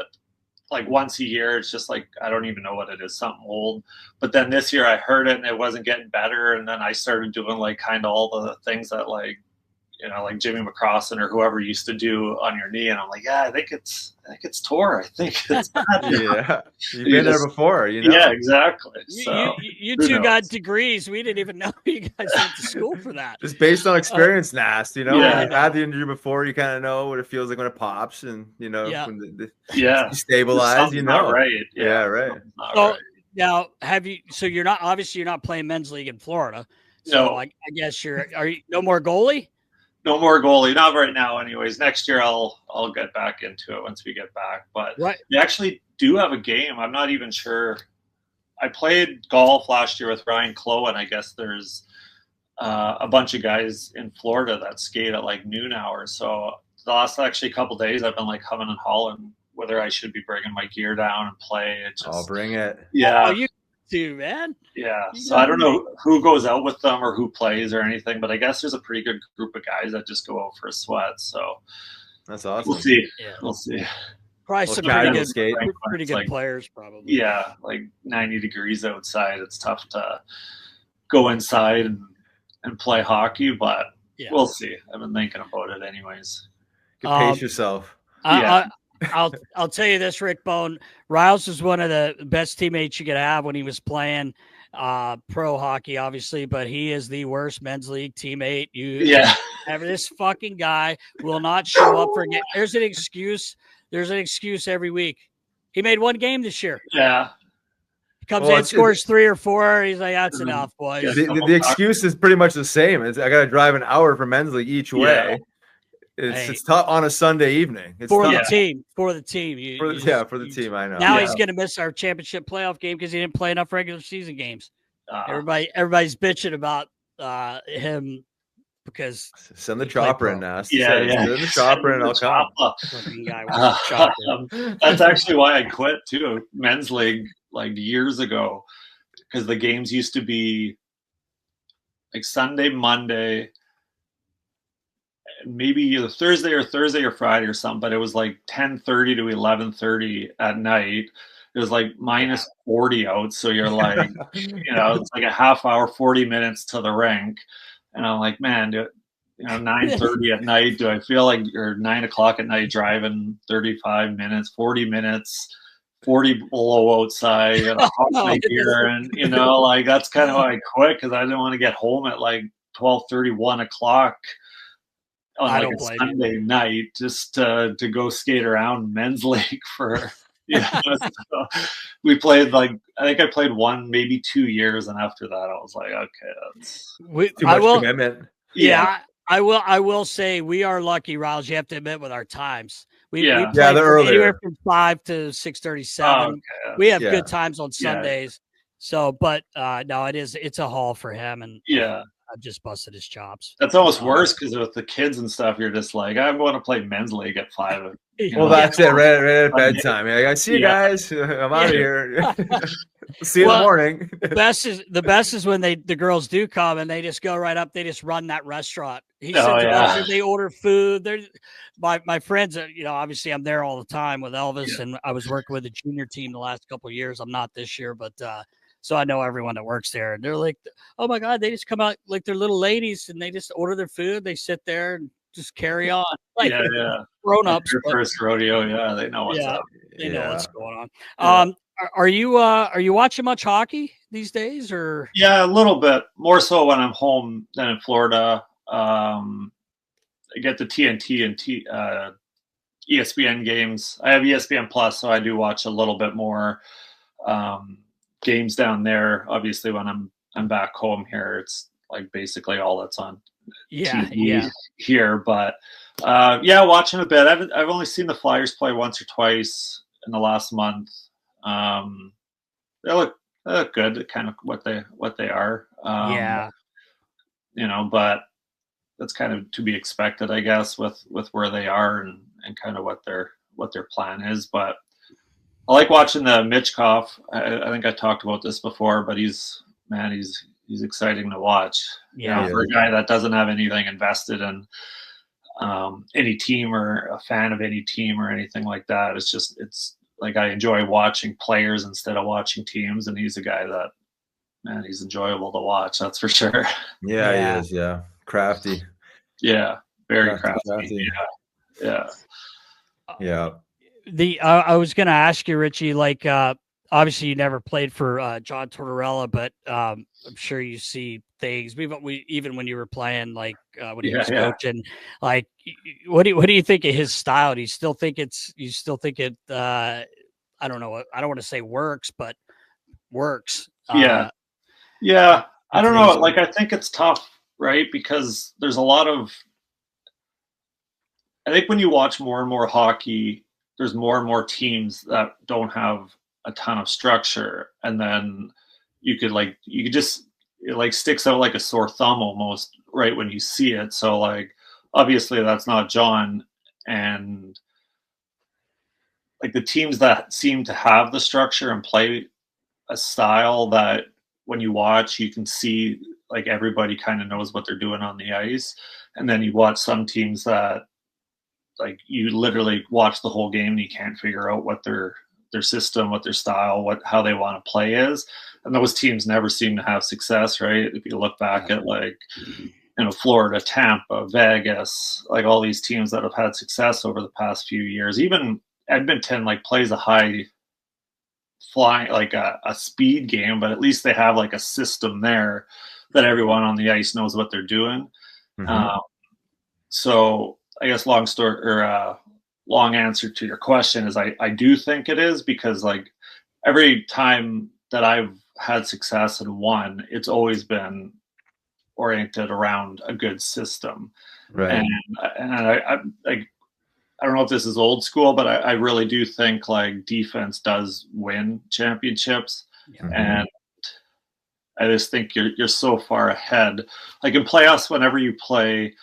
like once a year. It's just like, I don't even know what it is, something old. But then this year I heard it and it wasn't getting better. And then I started doing like kind of all the things that like, you know, like Jimmy McCrossan or whoever used to do on your knee. And I'm like, yeah, I think it's tore. I think it's bad.
Yeah. You've been there before, you know?
Yeah, exactly. So,
you two got degrees. We didn't even know you guys went to school for that.
Just based on experience, Nast, you know,
Yeah.
you've had the injury before, you kind of know what it feels like when it pops and, you know, when
yeah,
you stabilize, you know.
Right.
Yeah, right.
So now you're not playing men's league in Florida. So
No.
I guess are you no more goalie?
No more goalie, not right now. Anyways, next year I'll get back into it once we get back. But we actually do have a game. I'm not even sure. I played golf last year with Ryan Clough, and I guess there's a bunch of guys in Florida that skate at like noon hours. So the last actually couple of days I've been like humming and hawing whether I should be bringing my gear down and play.
I'll bring it.
Yeah.
Oh, you do, man.
Yeah. So I don't know who goes out with them or who plays or anything, but I guess there's a pretty good group of guys that just go out for a sweat. So
that's awesome.
We'll see.
Yeah.
We'll see.
Probably some pretty good players, probably.
Yeah, like 90 degrees outside. It's tough to go inside and play hockey, but we'll see. I've been thinking about it anyways.
Pace yourself.
I'll tell you this, Rick Bone. Riles was one of the best teammates you could have when he was playing pro hockey, obviously, but he is the worst men's league teammate. This fucking guy will not show up for a game. There's an excuse every week. He made one game this year.
Yeah.
He comes in, scores 3 or 4. He's like, that's enough, boys.
The excuse is pretty much the same. I got to drive an hour for men's league each way. It's tough on a Sunday evening. It's
for
tough.
the team. For the team. I know. Now he's going to miss our championship playoff game because he didn't play enough regular season games. Everybody's bitching about him because
send the chopper in now.
Send
the chopper and I'll come.
That's actually why I quit too. Men's league like years ago, because the games used to be like Sunday, Monday, maybe either Thursday or Friday or something, but it was like 10:30 to 11:30 at night. It was like minus 40 out. So you're like, it's like a half hour, 40 minutes to the rink. And I'm like, man, 9:30 at night, do I feel like, or 9 o'clock at night driving 35 minutes, 40 minutes, 40 below outside, and like that's kind of why I quit, because I didn't want to get home at like 12:30, 1 o'clock on like a Sunday night just to go skate around men's league for so we played like, I think I played 1, maybe 2 years, and after that I was like, okay, that's
too much commitment.
I will say we are lucky, Riles. You have to admit, with our times. We
they're earlier.
Anywhere from 5 to 6:37. We have good times on Sundays. So, but no, it's a haul for him, and I've just busted his chops.
That's almost worse, because with the kids and stuff, you're just like, I want to play men's league at 5.
Well, that's it. Right at bedtime. I see you guys. I'm out of here. See you in the morning.
The best is when the girls do come and they just go right up. They just run that restaurant. They order food. My friends, obviously I'm there all the time with Elvis, and I was working with the junior team the last couple of years. I'm not this year, but so I know everyone that works there, and they're like, oh my God, they just come out like they're little ladies and they just order their food. They sit there and just carry on. Like grown-ups.
Your first rodeo. They know what's up.
They know what's going on. Are you watching much hockey these days, or? Yeah,
a little bit more so when I'm home than in Florida. I get the TNT and ESPN games. I have ESPN Plus, so I do watch a little bit more games down there. Obviously, when I'm back home here, it's like basically all that's on TV here. But watching a bit. I've only seen the Flyers play once or twice. in the last month. They look good, kind of what they are.
Yeah.
You know, but that's kind of to be expected, I guess, with where they are and kind of what their plan is. But I like watching the Mitchkov. I think I talked about this before, but he's exciting to watch.
Yeah.
You know, for a guy that doesn't have anything invested in any team or a fan of any team or anything like that. It's like I enjoy watching players instead of watching teams, and he's a guy that, man, he's enjoyable to watch. That's for sure.
Yeah, he is. Yeah, crafty.
Yeah, very crafty. Yeah.
I was going to ask you, Richie, like, obviously you never played for John Tortorella, but I'm sure you see things. Even when you were playing, like when he was coaching, like, what do you think of his style? Do you still think it? I don't know. I don't want to say works, but works.
Yeah. I don't know. Like, I think it's tough, right? Because there's a lot of. I think when you watch more and more hockey, there's more and more teams that don't have a ton of structure, and then it sticks out like a sore thumb almost right when you see it. So like obviously that's not John, and like the teams that seem to have the structure and play a style that when you watch you can see like everybody kind of knows what they're doing on the ice, and then you watch some teams that like you literally watch the whole game and you can't figure out what their system, what their style, how they want to play is. And those teams never seem to have success, right? If you look back at like, you know, Florida, Tampa, Vegas, like all these teams that have had success over the past few years, even Edmonton like plays a high flying, like a speed game, but at least they have like a system there that everyone on the ice knows what they're doing.
Mm-hmm.
So I guess long answer to your question is I do think it is, because like every time that I've had success and won, it's always been oriented around a good system.
Right.
And I don't know if this is old school, but I really do think like defense does win championships.
Mm-hmm.
And I just think you're so far ahead. Like in playoffs, whenever you play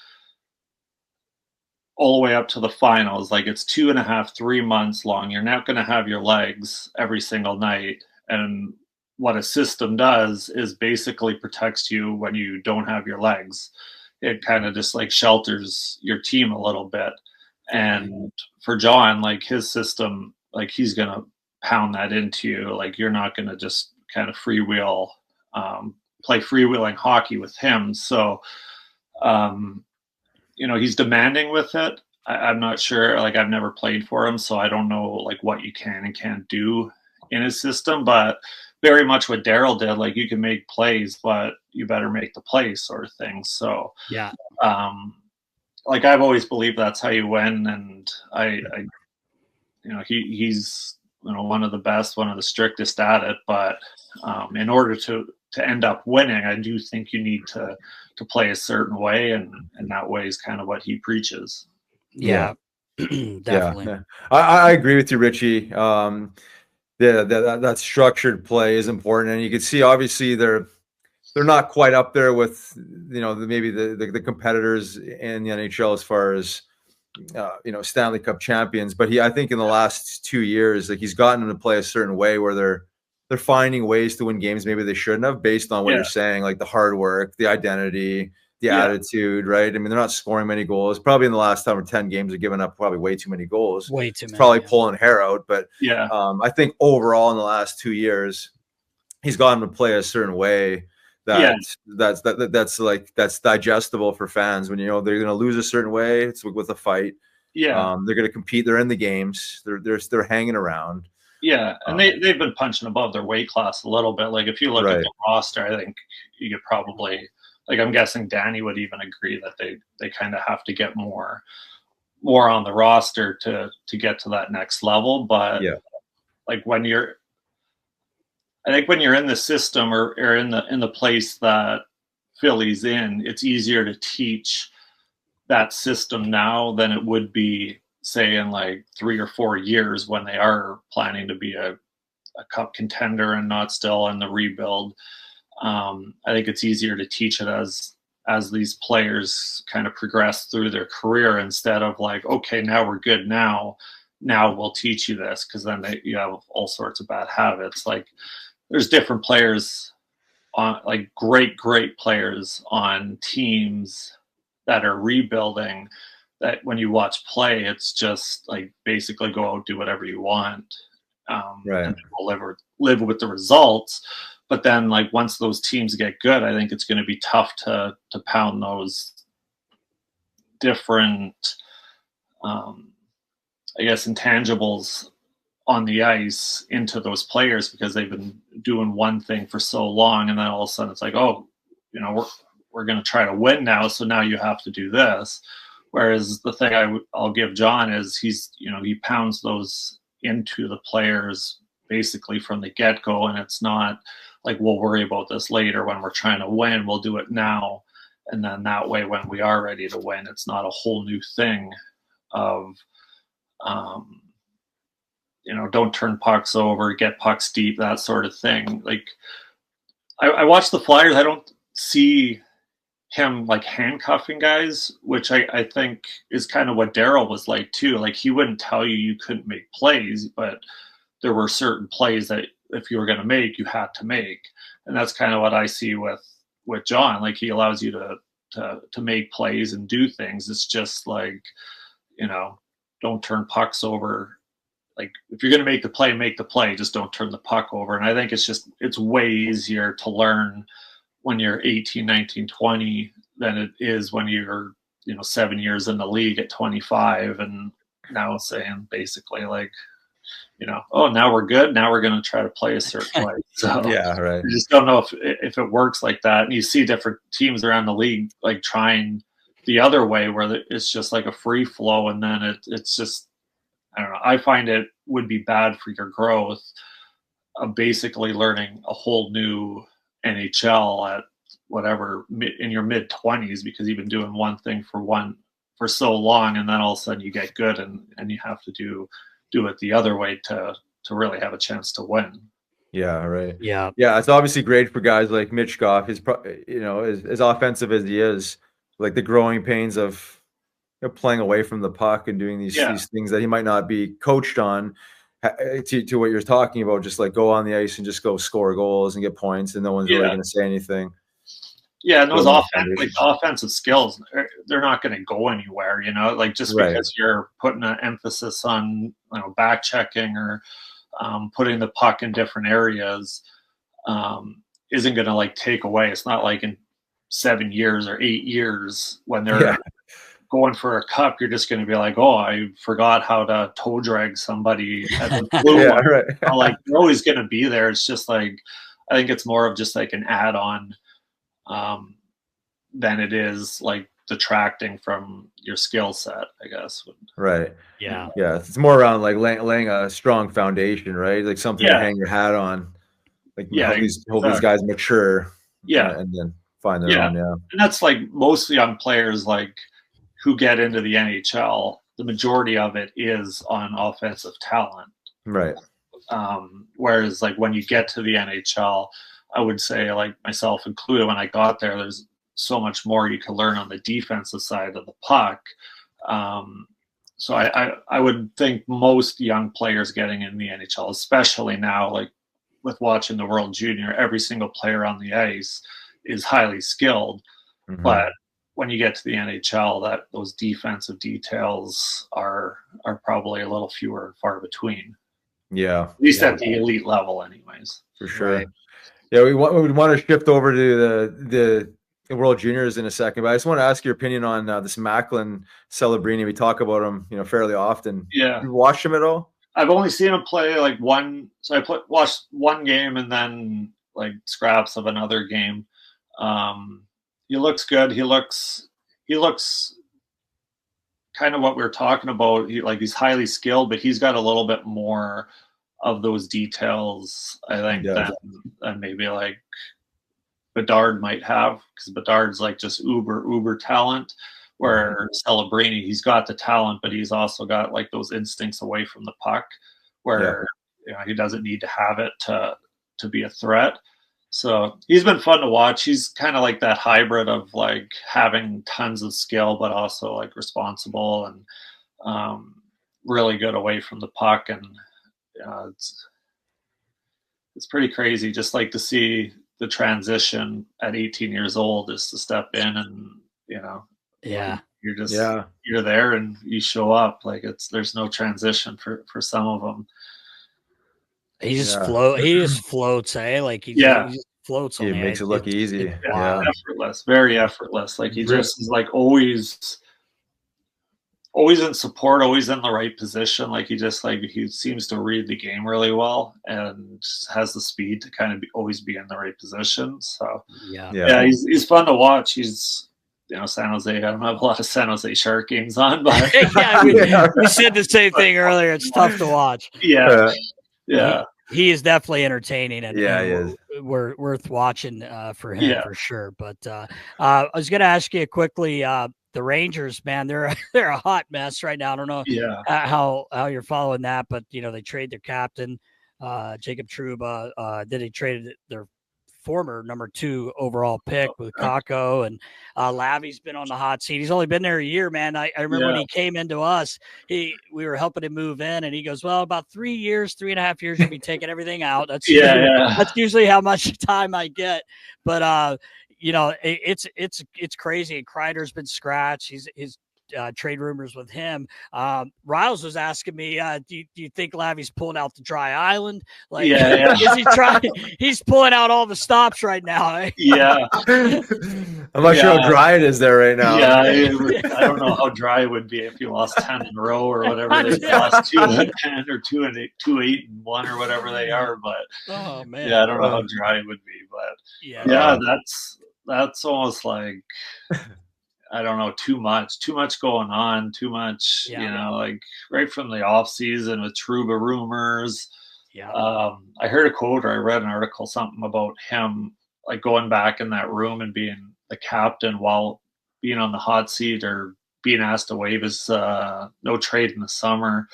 all the way up to the finals, like it's 2.5, 3 months long. You're not going to have your legs every single night. And what a system does is basically protects you when you don't have your legs. It kind of just like shelters your team a little bit. And for John, like his system, like he's going to pound that into you. Like you're not going to just kind of freewheel, play freewheeling hockey with him. So, you know, he's demanding with it. I'm not sure, like I've never played for him, so I don't know like what you can and can't do in his system, but very much what Daryl did, like you can make plays, but you better make the plays sort of thing. So
yeah.
Like I've always believed that's how you win. And I you know, he's, you know, one of the best, one of the strictest at it, but in order to end up winning, I do think you need to play a certain way, and that way is kind of what he preaches.
Yeah. Definitely.
Yeah. I agree with you, Richie. That structured play is important, and you can see obviously they're not quite up there with, you know, maybe the competitors in the NHL as far as you know, Stanley Cup champions. But I think in the last 2 years, like he's gotten them to play a certain way where they're finding ways to win games maybe they shouldn't have, based on what you're saying, like the hard work, the identity, the attitude, right? I mean, they're not scoring many goals. Probably in the last 10 games, they've given up probably way too many goals.
Way too many.
Probably pulling hair out. But
yeah,
I think overall in the last 2 years, he's gotten to play a certain way that's digestible for fans. When you know they're going to lose a certain way, it's with a fight.
Yeah,
they're going to compete. They're in the games. They're hanging around.
Yeah, and they've been punching above their weight class a little bit. Like if you look at the roster, I think you could probably, like I'm guessing Danny would even agree that they kind of have to get more on the roster to get to that next level. But like I think when you're in the system or in the place that Philly's in, it's easier to teach that system now than it would be say in like 3 or 4 years when they are planning to be a cup contender and not still in the rebuild. I think it's easier to teach it as these players kind of progress through their career, instead of like, okay, now we're good, now we'll teach you this, because then you have all sorts of bad habits. Like there's different players on, like great players on teams that are rebuilding, that when you watch play, it's just like basically go out, do whatever you want, and we'll live with the results. But then like once those teams get good, I think it's going to be tough to pound those different I guess intangibles on the ice into those players, because they've been doing one thing for so long, and then all of a sudden it's like, oh, you know, we're going to try to win now, so now you have to do this. Whereas the thing I'll give John is he pounds those into the players basically from the get-go, and it's not like we'll worry about this later when we're trying to win, we'll do it now, and then that way when we are ready to win, it's not a whole new thing of don't turn pucks over, get pucks deep, that sort of thing. Like I watch the Flyers, I don't see him like handcuffing guys, which I think is kind of what Daryl was like too. Like he wouldn't tell you couldn't make plays, but there were certain plays that if you were going to make, you had to make. And that's kind of what I see with John. Like he allows you to make plays and do things. It's just like, don't turn pucks over. Like if you're going to make the play, just don't turn the puck over. And I think it's way easier to learn when you're 18, 19, 20 than it is when you're, 7 years in the league at 25 and now saying basically like, oh, now we're good. Now we're going to try to play a certain way. So
yeah, right.
You just don't know if it works like that. And you see different teams around the league like trying the other way where it's just like a free flow, and then it's just, I don't know. I find it would be bad for your growth of basically learning a whole new NHL at whatever in your mid 20s, because you've been doing one thing for so long, and then all of a sudden you get good and you have to do it the other way to really have a chance to win.
Yeah, right.
Yeah.
It's obviously great for guys like Mitch Goff. His as offensive as he is, like the growing pains of playing away from the puck and doing these things that he might not be coached on, to what you're talking about, just like go on the ice and just go score goals and get points, and no one's really going to say anything.
Yeah, and those offensive skills, they're not going to go anywhere, like just because you're putting an emphasis on back checking or putting the puck in different areas isn't going to like take away. It's not like in 7 years or 8 years when they're going for a cup, you're just going to be like, oh, I forgot how to toe drag somebody at the blue one. Right. Like they're always going to be there. It's just like, I think it's more of just like an add-on than it is like detracting from your skill set, I guess.
Right.
Yeah.
It's more around like laying a strong foundation, right? Like something to hang your hat on. Like help these guys mature. And then find their own. Yeah.
And that's like most young players like who get into the NHL, the majority of it is on offensive talent.
Right.
Whereas like when you get to the NHL, I would say, like myself included, when I got there, there's so much more you can learn on the defensive side of the puck. So I would think most young players getting in the NHL, especially now, like with watching the World Junior, every single player on the ice is highly skilled. Mm-hmm. But when you get to the NHL, those defensive details are probably a little fewer and far between.
Yeah.
At least at the elite level anyways.
For sure. Right. Yeah, we want to shift over to the World Juniors in a second, but I just want to ask your opinion on this Macklin Celebrini. We talk about him, fairly often.
Yeah.
You watched him at all?
I've only seen him play like one. So I watched one game and then like scraps of another game. He looks good. He looks kind of what we were talking about. He's highly skilled, but he's got a little bit more of those details, I think, than maybe like Bedard might have, because Bedard's like just uber talent, Where Celebrini, he's got the talent, but he's also got like those instincts away from the puck where he doesn't need to have it to be a threat. So he's been fun to watch. He's kind of like that hybrid of like having tons of skill, but also like responsible and really good away from the puck. And it's pretty crazy just like to see the transition at 18 years old is to step in and, you're just, you're there and you show up. Like there's no transition for some of them.
He just floats, eh? Like he just floats on
He makes it look easy.
Effortless, very effortless. Like he just is like always in support, always in the right position. Like he seems to read the game really well and has the speed to kind of always be in the right position. So he's fun to watch. He's San Jose. I don't have a lot of San Jose Shark games on, but
we said the same thing earlier. It's tough to watch. He is definitely entertaining, and,
he is.
We're worth watching for him for sure. But I was going to ask you quickly. The Rangers, man, they're a hot mess right now. I don't know how you're following that, but they trade their captain, Jacob Trouba. Then they traded their former number 2 overall pick with Kakko, and Lavi's been on the hot seat. He's only been there a year, man. I remember when he came into us, we were helping him move in, and he goes, well, about 3.5 years, you'll be taking everything out. That's usually how much time I get. But it's crazy. And Kreider's been scratched. His trade rumors with him. Riles was asking me, do you think Lavi's pulling out the dry island? Like, is he trying? He's pulling out all the stops right now. Eh?
Yeah. I'm not sure how dry it is there right now.
Yeah, I don't know how dry it would be if you lost 10 in a row or whatever. They lost 2 and 10 or 2 and 8, 2, 8 and 1 or whatever they are. But
oh man,
I don't know how dry it would be. But that's almost like. I don't know, too much going on, too much, like right from the off season with Trouba rumors. I heard a quote or I read an article, something about him like going back in that room and being the captain while being on the hot seat or being asked to waive his no trade in the summer,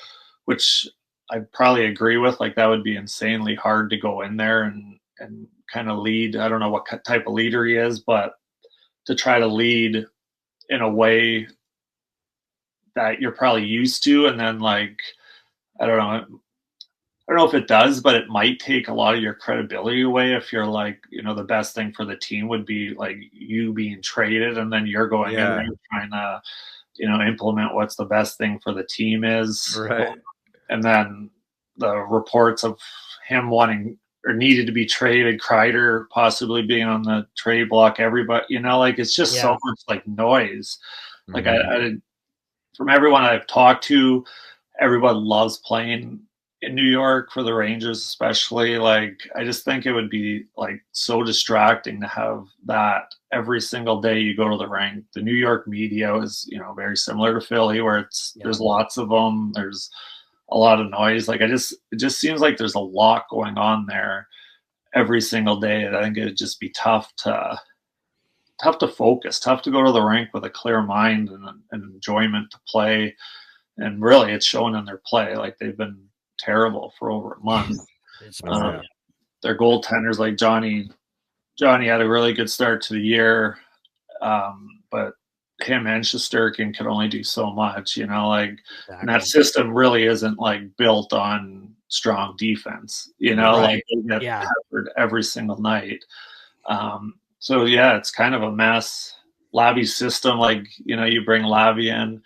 which I probably agree with. Like that would be insanely hard to go in there and kind of lead. I don't know what type of leader he is, but to try to lead in a way that you're probably used to. And then like, I don't know if it does, but it might take a lot of your credibility away if you're like, the best thing for the team would be like you being traded and then you're going in there trying to, implement what's the best thing for the team is.
Right.
And then the reports of him wanting or needed to be traded, Kreider possibly being on the trade block, everybody, like it's just so much like noise. Like I from everyone I've talked to, everyone loves playing in New York for the Rangers, especially. Like I just think it would be like so distracting to have that every single day you go to the rink. The New York media is, very similar to Philly where there's lots of them. There's a lot of noise. Like it just seems like there's a lot going on there every single day. I think it'd just be tough to focus, tough to go to the rink with a clear mind and enjoyment to play. And really it's shown in their play. Like they've been terrible for over a month. Their goaltenders like Johnny had a really good start to the year. But him and Shesterkin could only do so much, and that system really isn't like built on strong defense, like they get peppered every single night. So it's kind of a mess. Lavi's system, like, you bring Lavi in,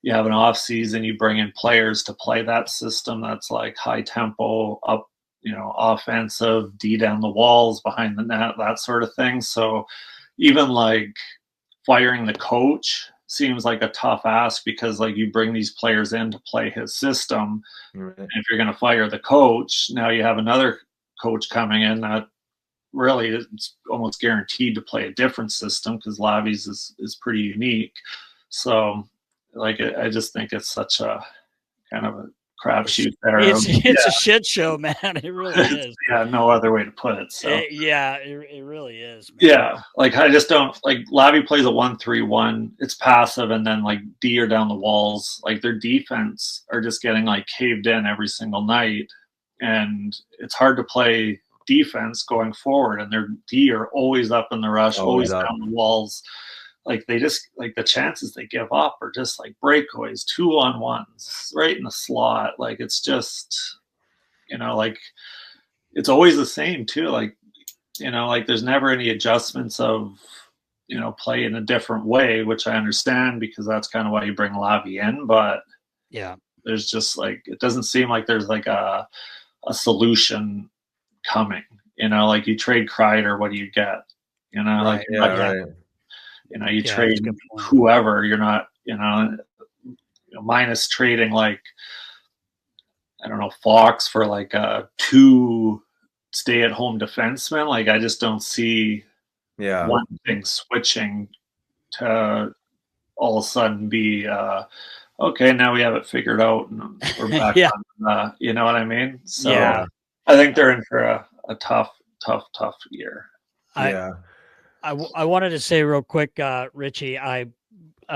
you have an off season, you bring in players to play that system. That's like high tempo up, offensive, D down the walls, behind the net, that sort of thing. So even like, firing the coach seems like a tough ask because like you bring these players in to play his system. Right. And if you're going to fire the coach, now you have another coach coming in that really is almost guaranteed to play a different system because Lavi's is pretty unique. So like, I just think it's such a kind of a crapshoot there.
It's a shit show, man. It really is.
Yeah, no other way to put it. So
it really is, man.
Yeah, like I just don't like Lavi plays a 1-3-1. It's passive, and then like D are down the walls. Like their defense are just getting like caved in every single night, and it's hard to play defense going forward. And their D are always up in the rush, always down the walls. Like they just like the chances they give up are just like breakaways, 2-on-1s, right in the slot. Like it's just, like it's always the same too. Like, like there's never any adjustments of, play in a different way, which I understand because that's kind of why you bring Lavi in. But
yeah,
there's just like, it doesn't seem like there's like a solution coming, like you trade Kreider, what do you get?
Right.
You trade whoever, you're not, minus trading like, I don't know, Fox for like a 2 stay-at-home defenseman. Like I just don't see one thing switching to all of a sudden be okay, now we have it figured out and we're back on, you know what I mean? So I think they're in for a tough year.
I wanted to say real quick, Richie, I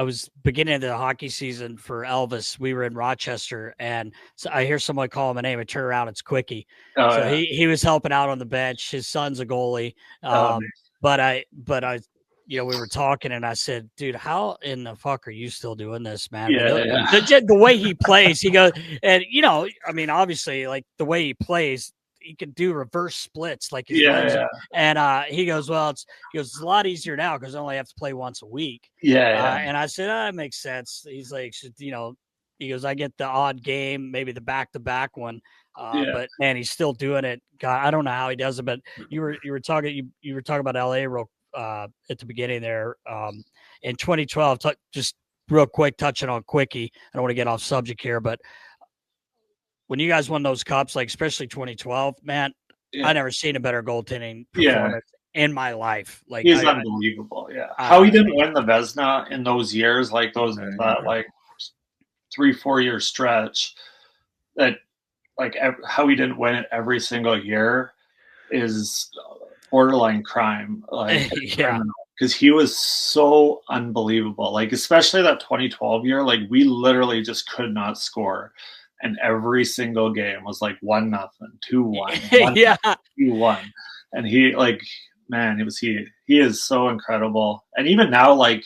was beginning of the hockey season for Elvis. We were in Rochester, and so I hear someone call him a name. I turn around, it's Quickie. He was helping out on the bench. His son's a goalie. But I, we were talking, and I said, dude, how in the fuck are you still doing this, man? The way he plays, he goes, and obviously, like the way he plays, he can do reverse splits like his legs. And he goes, well, it's a lot easier now because I only have to play once a week. And I said, that makes sense. He's like, he goes, I get the odd game, maybe the back-to-back one. But man, he's still doing it. God, I don't know how he does it, but you were talking about LA at the beginning there. In 2012, just real quick, touching on Quickie. I don't want to get off subject here, but when you guys won those cups, like especially 2012, man, I never seen a better goaltending performance in my life. Like
he's unbelievable. How he didn't win the Vezina in those years, like like 3-4 year stretch, that like how he didn't win it every single year is borderline crime. Like because he was so unbelievable. Like especially that 2012 year, like we literally just could not score. And every single game was like 1-0, 2-1, 2-1. And he like, man, he is so incredible. And even now, like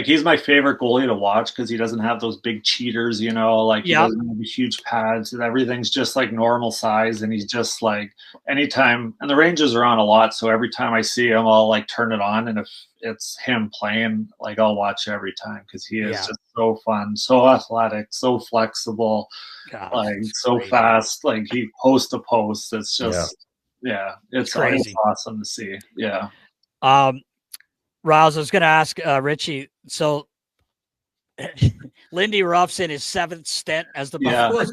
he's my favorite goalie to watch because he doesn't have those big cheaters, he doesn't have huge pads and everything's just like normal size. And he's just like anytime, and the Rangers are on a lot. So every time I see him, I'll like turn it on. And if it's him playing, like I'll watch every time because he is just so fun, so athletic, so flexible, so crazy. Fast. Like he post to post. It's just, it's crazy. It's awesome to see. Yeah.
Riles, I was going to ask Richie. So, Lindy Ruff's in his 7th stint as the Buffalo.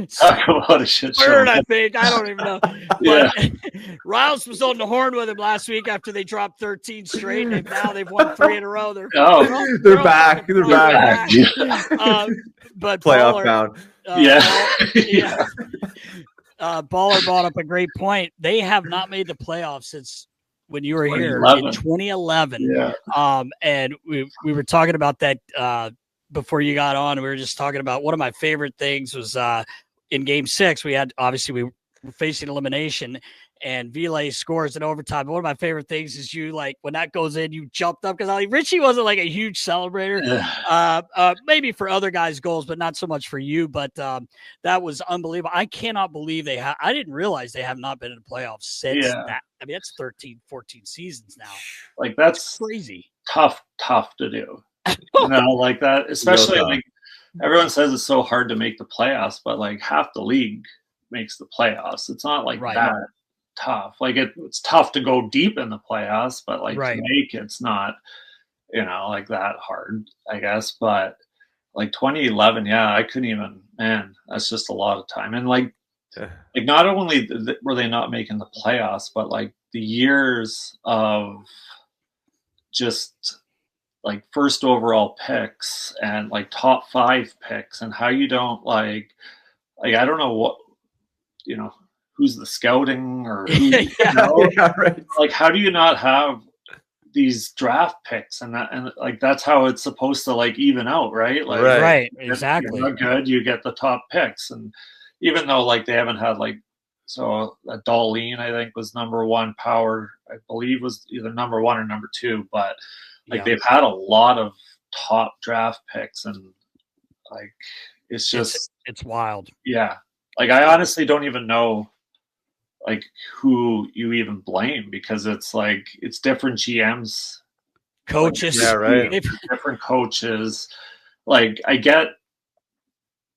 Talk about a shit show.
Third, I think. I don't even know. But Riles was on the horn with him last week after they dropped 13 straight, and now they've won 3 in a row. They're
back. They're back.
But
playoff bound.
Baller brought up a great point. They have not made the playoffs since when you were here in 2011. And we were talking about that before you got on. We were just talking about one of my favorite things was in game 6, we were facing elimination and Ville scores in overtime. But one of my favorite things is you, like, when that goes in, you jumped up because Richie wasn't like a huge celebrator. Maybe for other guys' goals, but not so much for you. But that was unbelievable. I cannot believe I didn't realize they have not been in the playoffs since that. I mean, that's 13, 14 seasons now.
Like, that's
crazy.
Tough to do. Like that, especially like everyone says it's so hard to make the playoffs, but like half the league makes the playoffs. It's not like that tough. Like it's tough to go deep in the playoffs, but like to make it's not, like that hard, I guess. But like 2011, I couldn't even, man, that's just a lot of time. And like not only were they not making the playoffs, but like the years of just like first overall picks and like top 5 picks, and how you don't like I don't know what, you know, who's the scouting or who, you know,
Yeah, right.
like how do you not have these draft picks, and like that's how it's supposed to like even out, right? Like
Right.
if
Exactly.
you're not good, you get the top picks. And even though like they haven't had like, so Darlene I think was number 1, Power I believe was either number 1 or number 2, but like they've had a lot of top draft picks, and like it's just
it's wild.
yeah. Like I honestly don't even know like who you even blame, because it's like it's different GMs,
Coaches.
Yeah, right.
different coaches. Like I get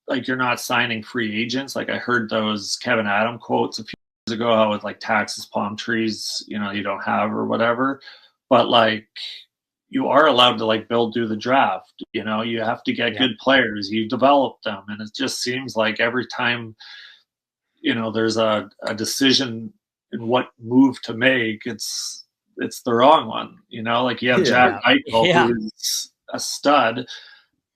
like you're not signing free agents. Like I heard those Kevin Adam quotes a few years ago, how with like taxes, palm trees, you know, you don't have or whatever. But like you are allowed to like build through the draft. You know, you have to get good players. You develop them, and it just seems like every time, you know, there's a decision in what move to make, it's the wrong one. You know, like you have Jack Eichel, who's a stud.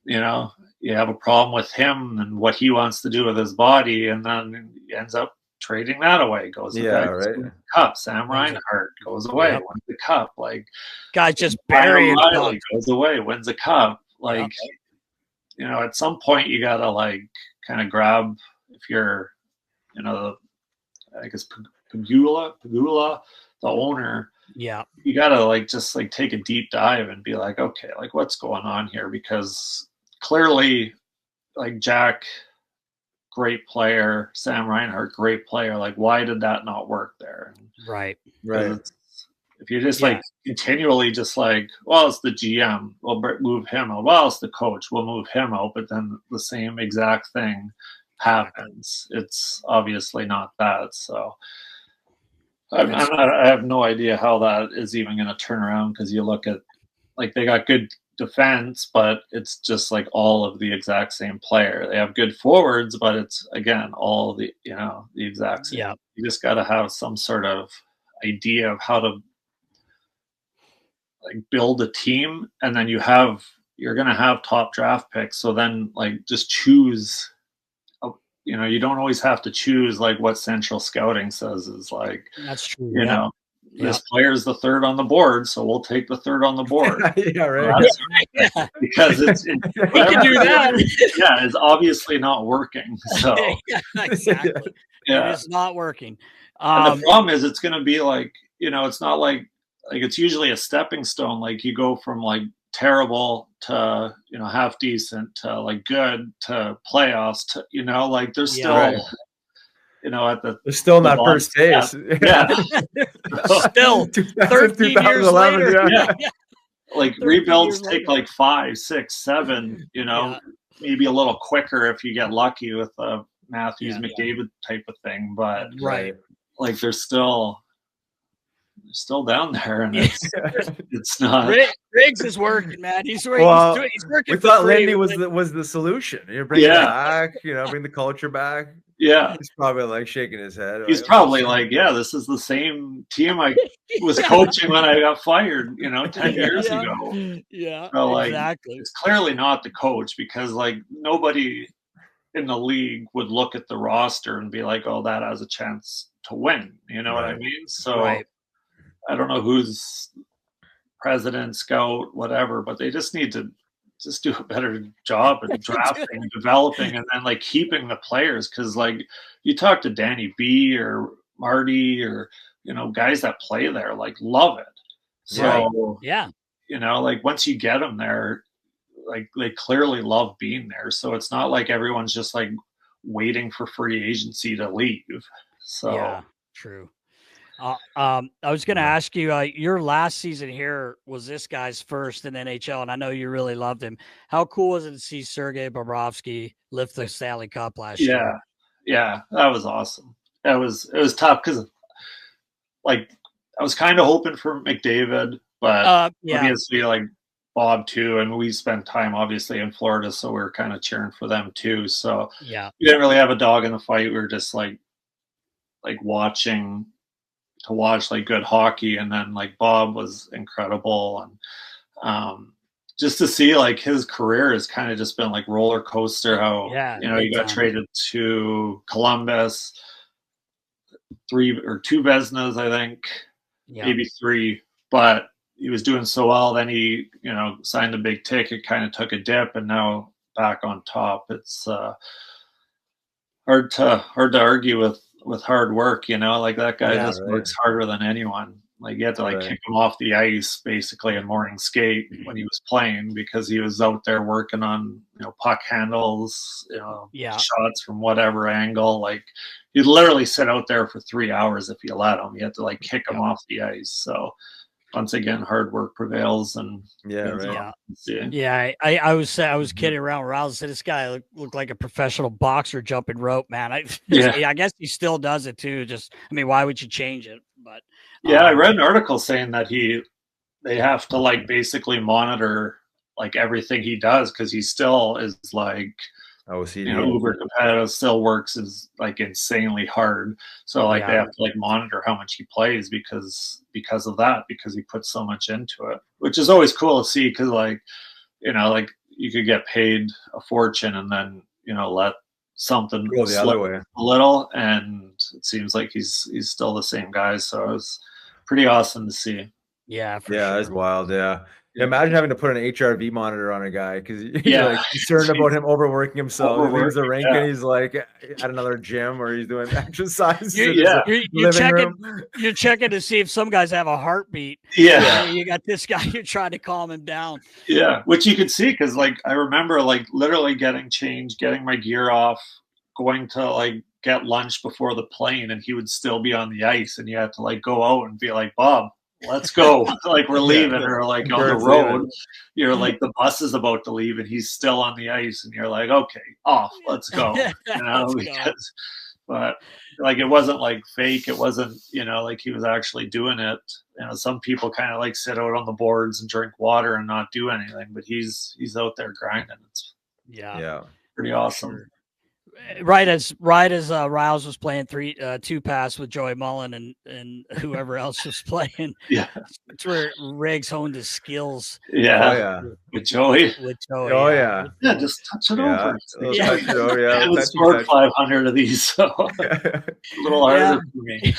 You know, you have a problem with him and what he wants to do with his body, and then he ends up trading that away. Goes
right.
Cup. Sam Reinhart goes away, wins the cup. Like
guys just burying
Riley goes away, wins a cup. Like you know, at some point you gotta like kind of grab, if you're, you know, I guess Pagula, the owner.
Yeah,
you gotta like just like take a deep dive and be like, okay, like what's going on here? Because clearly, like Jack, great player, Sam Reinhart, great player. Like, why did that not work there?
right.
If you just like continually just like, well, it's the GM, we'll move him out. Well, it's the coach, we'll move him out. But then the same exact thing happens. It's obviously not that. So I have no idea how that is even going to turn around, because you look at like they got good defense, but it's just like all of the exact same player. They have good forwards, but it's again all the, you know, the exact same.
Yeah,
you just got to have some sort of idea of how to like build a team, and then you're going to have top draft picks. So then like just choose. You know, you don't always have to choose like what central scouting says is like.
That's true.
You know, this player is the 3rd on the board, so we'll take the 3rd on the board. Because we
can do that.
It's obviously not working. So
exactly. It is not working.
And the problem is, it's going to be like, you know, it's not like it's usually a stepping stone. Like you go from like terrible to, you know, half decent to like good to playoffs to, you know, like there's still you know, they're
still in that first phase.
Still 13 years later.
Like rebuilds take like 5, 6, 7, you know, maybe a little quicker if you get lucky with a Matthews McDavid type of thing, but like they're still down there, and it's not.
Riggs is working, man. He's working.
We thought Lindy was the solution. You bring it back, you know, bring the culture back.
Yeah,
he's probably like shaking his head.
He's probably like, yeah, this is the same team I was coaching when I got fired, you know, 10 years ago.
Yeah,
so, like,
exactly.
It's clearly not the coach, because like nobody in the league would look at the roster and be like, oh, that has a chance to win. You know what I mean? So I don't know who's president, scout, whatever, but they just need to just do a better job at drafting and developing, and then like keeping the players. Because like you talk to Danny B or Marty or, you know, guys that play there, like love it. So you know, like once you get them there, like they clearly love being there. So it's not like everyone's just like waiting for free agency to leave. So
true. I was going to ask you, your last season here was this guy's first in NHL, and I know you really loved him. How cool was it to see Sergei Bobrovsky lift the Stanley Cup last year?
Yeah, that was awesome. It was tough, because like I was kind of hoping for McDavid, but obviously like Bob too, and we spent time obviously in Florida, so we were kind of cheering for them too. So we didn't really have a dog in the fight. We were just like watching like good hockey, and then like Bob was incredible, and just to see like his career has kind of just been like roller coaster. How he got traded to Columbus, 3 or 2 Vezinas, I think, maybe 3, but he was doing so well. Then he, signed a big ticket, kind of took a dip, and now back on top. It's hard to argue with hard work. Like that guy just works harder than anyone. Like you had to kick him off the ice basically in morning skate when he was playing, because he was out there working on puck handles, shots from whatever angle. Like you'd literally sit out there for 3 hours if you let him. You had to kick him off the ice. So once again, hard work prevails. And
I was kidding around. Rouse said this guy looked like a professional boxer jumping rope, man. I guess he still does it too. Why would you change it? But
I read an article saying that they have to basically monitor everything he does, because he still is uber competitive, still works is insanely hard. So they have to monitor how much he plays because of that, because he puts so much into it, which is always cool to see, because you could get paid a fortune and then let something
go the other way
a little, and it seems like he's still the same guy. So it was pretty awesome to see.
It's wild. Imagine having to put an HRV monitor on a guy because you're concerned about him overworking himself. He leaves the rink and he's at another gym, or he's doing exercise.
You're checking to see if some guys have a heartbeat. You got this guy, you're trying to calm him down.
Which you could see, because I remember literally getting changed, getting my gear off, going to get lunch before the plane, and he would still be on the ice, and you had to go out and be like, Bob, let's go. We're leaving, or on the road. You're the bus is about to leave and he's still on the ice, and you're like, okay, off, let's go. But it wasn't fake. It wasn't, he was actually doing it. Some people kind of sit out on the boards and drink water and not do anything, but he's out there grinding. It's pretty awesome.
Sure. Right as Riles was playing 2 pass with Joey Mullen and whoever else was playing. It's where Riggs honed his skills.
With Joey. Just touch it over. Let's score 500 of these, so a little harder for me.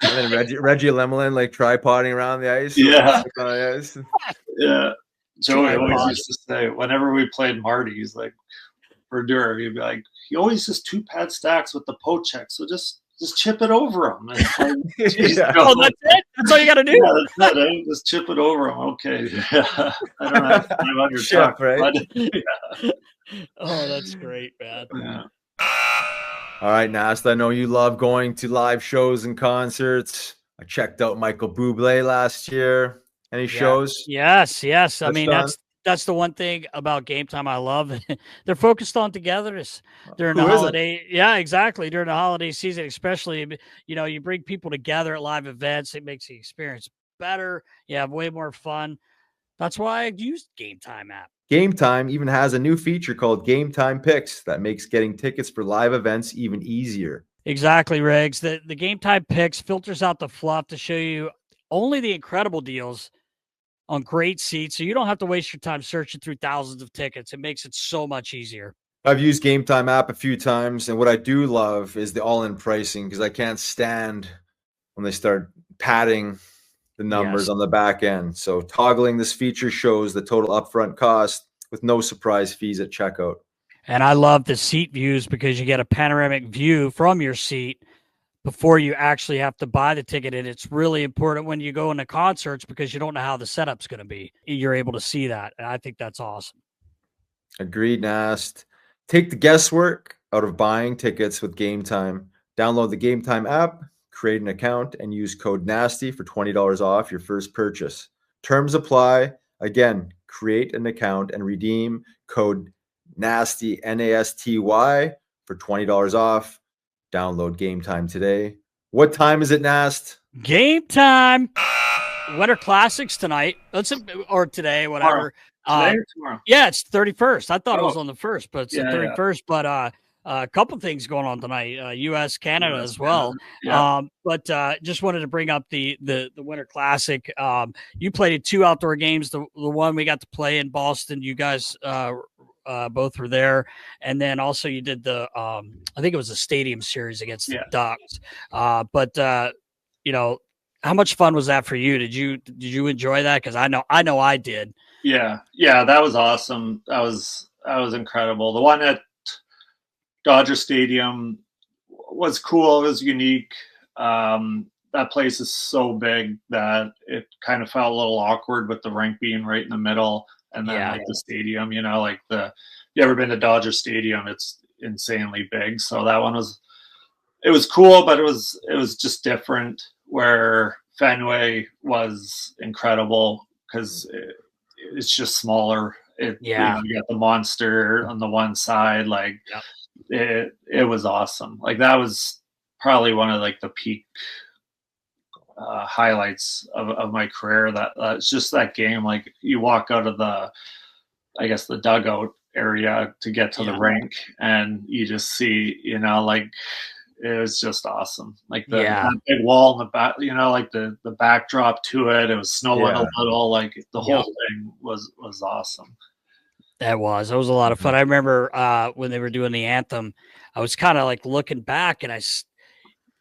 And then Reggie Lemelin tripoding around the ice.
Joey always used to say, whenever we played Marty, he's Verdure, he'd be like, he always just 2-pad stacks with the poach check, so just chip it over him.
Oh, that's it? That's all you got to do?
That's it. Just chip it over him. Okay. I don't have 500
chip, right?
Oh, that's great, man.
All right, Nast, I know you love going to live shows and concerts. I checked out Michael Bublé last year. Any shows?
Yes. That's the one thing about Game Time I love. They're focused on togetherness during the holiday. Yeah, exactly. During the holiday season, especially, you bring people together at live events. It makes the experience better. You have way more fun. That's why I used Game Time app.
Game Time even has a new feature called Game Time Picks that makes getting tickets for live events even easier.
Exactly, Riggs. The Game Time Picks filters out the fluff to show you only the incredible deals on great seats, so you don't have to waste your time searching through thousands of tickets. It makes it so much easier.
I've used Game Time app a few times, and what I do love is the all-in pricing, because I can't stand when they start padding the numbers on the back end. So toggling this feature shows the total upfront cost with no surprise fees at checkout.
And I love the seat views because you get a panoramic view from your seat before you actually have to buy the ticket. And it's really important when you go into concerts because you don't know how the setup's going to be. You're able to see that. And I think that's awesome.
Agreed, Nast. Take the guesswork out of buying tickets with Game Time. Download the Game Time app, create an account, and use code NASTY for $20 off your first purchase. Terms apply. Again, create an account and redeem code NASTY, NASTY, for $20 off. Download Game Time today. What time is it, Nast?
Game time. Winter Classics tonight. Or today, whatever.
Today or tomorrow?
Yeah, it's 31st. I thought it was on the 1st, but it's the 31st. Yeah. But a couple things going on tonight, U.S., Canada as well.
Yeah.
But just wanted to bring up the Winter Classic. You played in 2 outdoor games. The one we got to play in Boston, you guys both were there. And then also you did the, I think it was a stadium series against the Ducks. But how much fun was that for you? Did you enjoy that? Because I know I did.
Yeah, that was awesome. That was incredible. The one at Dodger Stadium was cool. It was unique. That place is so big that it kind of felt a little awkward with the rink being right in the middle, and then the stadium. You ever been to Dodger Stadium? It's insanely big. So that one was cool, but it was just different. Where Fenway was incredible because it's just smaller. You got the monster on the one side. It was awesome. That was probably one of the peak highlights of my career. That's just that game. You walk out of the dugout area to get to the rink, and you just see, it was just awesome. That big wall in the back, the backdrop to it. It was snowing a little. The whole thing was awesome.
That was a lot of fun. I remember when they were doing the anthem, I was kind of looking back, and it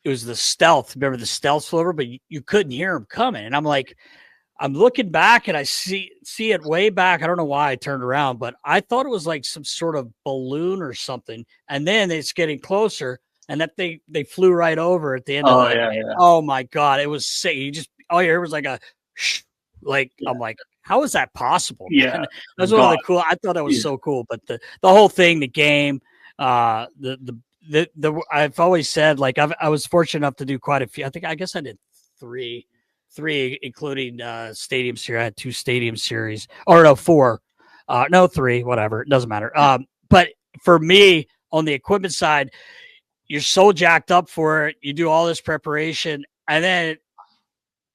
was the stealth. Remember the stealth over, but you couldn't hear them coming. And I'm looking back, and I see it way back. I don't know why I turned around, but I thought it was some sort of balloon or something. And then it's getting closer, and that they flew right over at the end of it. Oh my God, it was sick. You just all you heard was a shh. I'm like, how is that possible?
Yeah,
that was one of the cool. I thought that was so cool. But the whole thing, the game, I've always said I was fortunate enough to do quite a few. I guess I did three, including stadium series. I had 2 stadium series, or no, 4, no 3, whatever. It doesn't matter. But for me, on the equipment side, you're so jacked up for it. You do all this preparation, and then at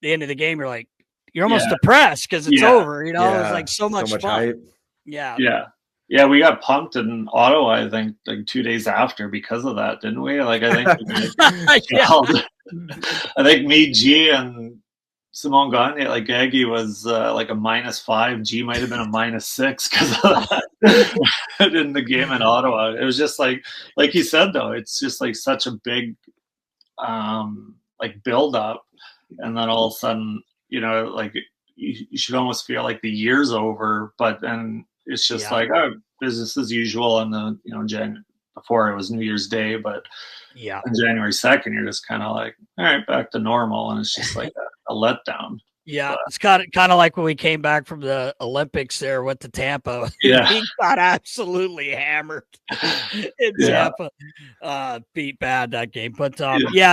the end of the game, you're almost depressed because it's over. It was so much fun.
Hype.
Yeah, we got pumped in Ottawa, I think, 2 days after because of that, didn't we? I think I think me, G, and Simone Gagne, Aggie was a -5. G might have been a -6 because of that in the game in Ottawa. It was just like you said, though, it's just such a big build up, and then all of a sudden, you should almost feel like the year's over, but then it's just business as usual. And then before it was New Year's Day, but on January 2nd, you're just kind of all right, back to normal, and it's just a letdown.
Yeah, it's kind of like when we came back from the Olympics there, went to Tampa.
Yeah.
He got absolutely hammered in Tampa. Beat bad that game. But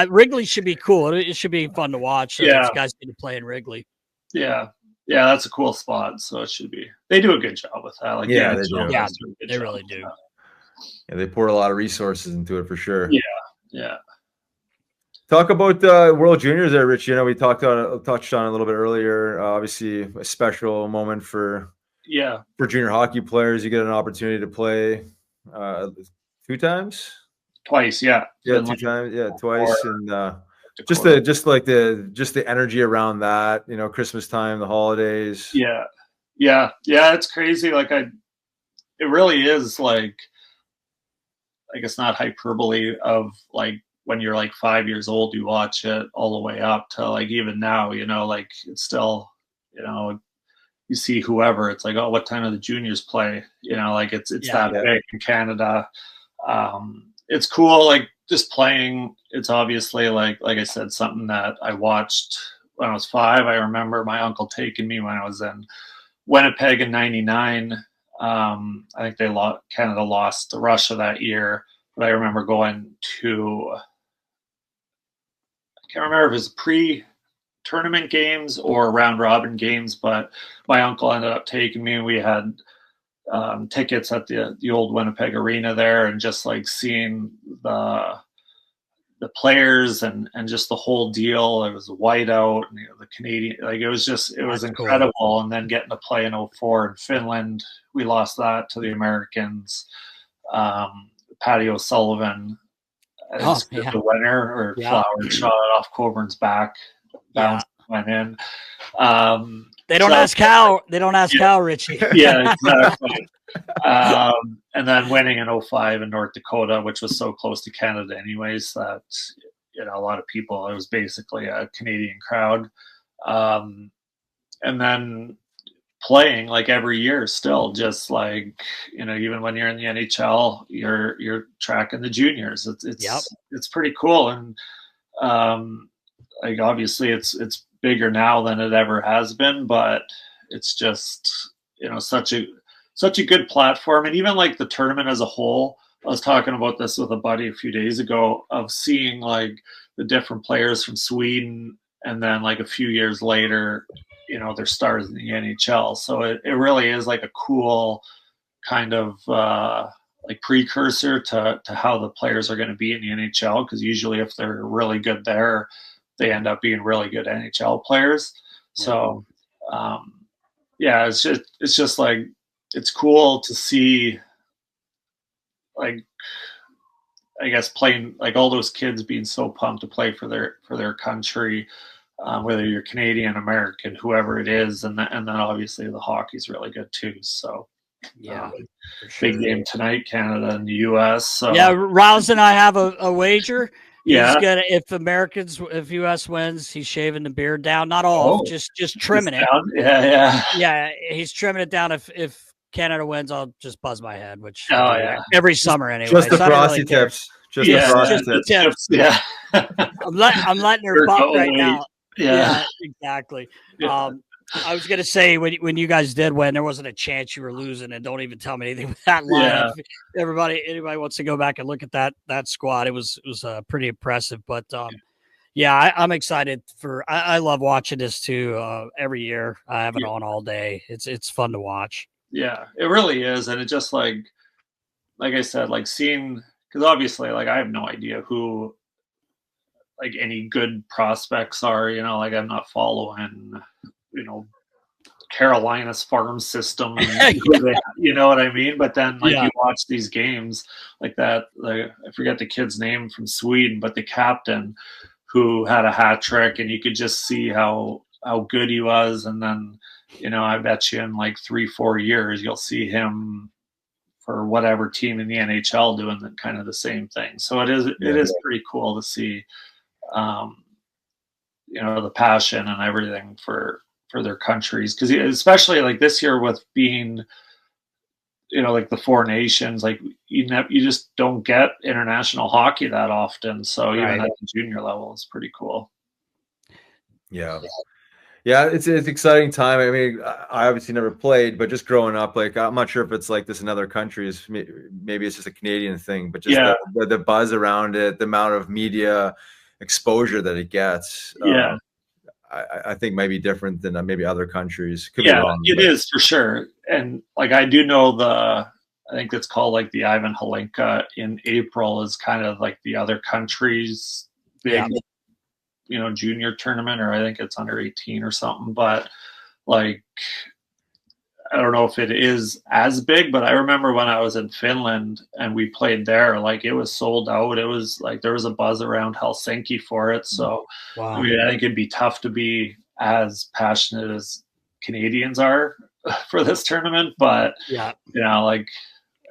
Wrigley should be cool. It should be fun to watch. These guys need to play in Wrigley.
Yeah, that's a cool spot. So it should be. They do a good job with that.
They do.
Yeah, they really do.
Yeah, they pour a lot of resources into it for sure.
Yeah.
Talk about World Juniors there, Rich. We touched on it a little bit earlier. Obviously, a special moment for junior hockey players. You get an opportunity to play 2 times,
twice. Yeah,
2 times. Yeah, twice, and just the energy around that. Christmas time, the holidays.
Yeah. It's crazy. It really is it's not hyperbole of when you're 5 years old, you watch it all the way up to even now, it's still, you see whoever, it's oh, what time do the juniors play? It's that big in Canada. It's cool, just playing. It's obviously like I said, something that I watched when I was 5. I remember my uncle taking me when I was in Winnipeg in '99. I think Canada lost to Russia that year, but I remember going to, I can't remember if it was pre-tournament games or round-robin games, but my uncle ended up taking me, and we had tickets at the old Winnipeg Arena there, and just seeing the players and just the whole deal. It was white out, and the Canadian, it was incredible. Cool. And then getting to play in '04 in Finland, we lost that to the Americans. Patty O'Sullivan, the winner, or Flower shot it off Coburn's back, bounced, went in.
They don't ask how. They don't ask how, Richie.
Yeah, exactly. And then winning in 05 in North Dakota, which was so close to Canada anyways, that, you know, a lot of people, it was basically a Canadian crowd. And then playing like every year still, just like, you know, even when you're in the NHL, you're tracking the juniors. It's pretty cool. And like, obviously it's bigger now than it ever has been, but it's just, you know, such a good platform. And even like the tournament as a whole, I was talking about this with a buddy a few days ago, of seeing like the different players from Sweden, and then like a few years later, you know, they're stars in the NHL. So it really is like a cool kind of like precursor to how the players are going to be in the NHL, because usually if they're really good there, they end up being really good NHL players. So yeah, it's just like, it's cool to see, like, I guess playing, like, all those kids being so pumped to play for their country, whether you're Canadian, American, whoever it is, and then obviously the hockey's really good too. So big game tonight, Canada and the U.S. So
Rouse and I have a wager.
Yeah,
he's gonna, if U.S. wins, he's shaving the beard down, not off, just trimming it. Yeah, he's trimming it down. If Canada wins, I'll just buzz my head, which every summer anyway.
Just the frosty tips. Just the frosty
tips.
Yeah,
I'm letting her pop right now.
Yeah,
exactly. I was gonna say, when you guys did win, there wasn't a chance you were losing, and don't even tell me anything with that lineup. Anybody wants to go back and look at that squad, it was pretty impressive. But I'm excited for. I love watching this too. Every year I have it on all day. It's fun to watch.
Yeah, it really is, and it just like I said, like seeing, because obviously, like, I have no idea who, like, any good prospects are. You know, like, I'm not following, you know, Carolina's farm system, you know what I mean? But then, like, you watch these games like that, like, I forget the kid's name from Sweden, but the captain who had a hat trick, and you could just see how good he was. And then, you know, I bet you in like 3-4 years, you'll see him for whatever team in the NHL doing kind of the same thing. So it is pretty cool to see, you know, the passion and everything for their countries. Because especially like this year with being, you know, like the Four Nations, like you just don't get international hockey that often. So even at the junior level, it's pretty cool.
Yeah, it's an exciting time. I mean, I obviously never played, but just growing up, like, I'm not sure if it's like this in other countries. Maybe it's just a Canadian thing, but just the buzz around it, the amount of media exposure that it gets. I think might be different than maybe other countries. Could be wrong,
it is for sure. And like, I do know I think it's called like the Ivan Halinka in April is kind of like the other countries' big, you know, junior tournament, or I think it's under 18 or something. But like, I don't know if it is as big, but I remember when I was in Finland and we played there, like, it was sold out. It was like, there was a buzz around Helsinki for it. So I mean, I think it'd be tough to be as passionate as Canadians are for this tournament, but you know, like,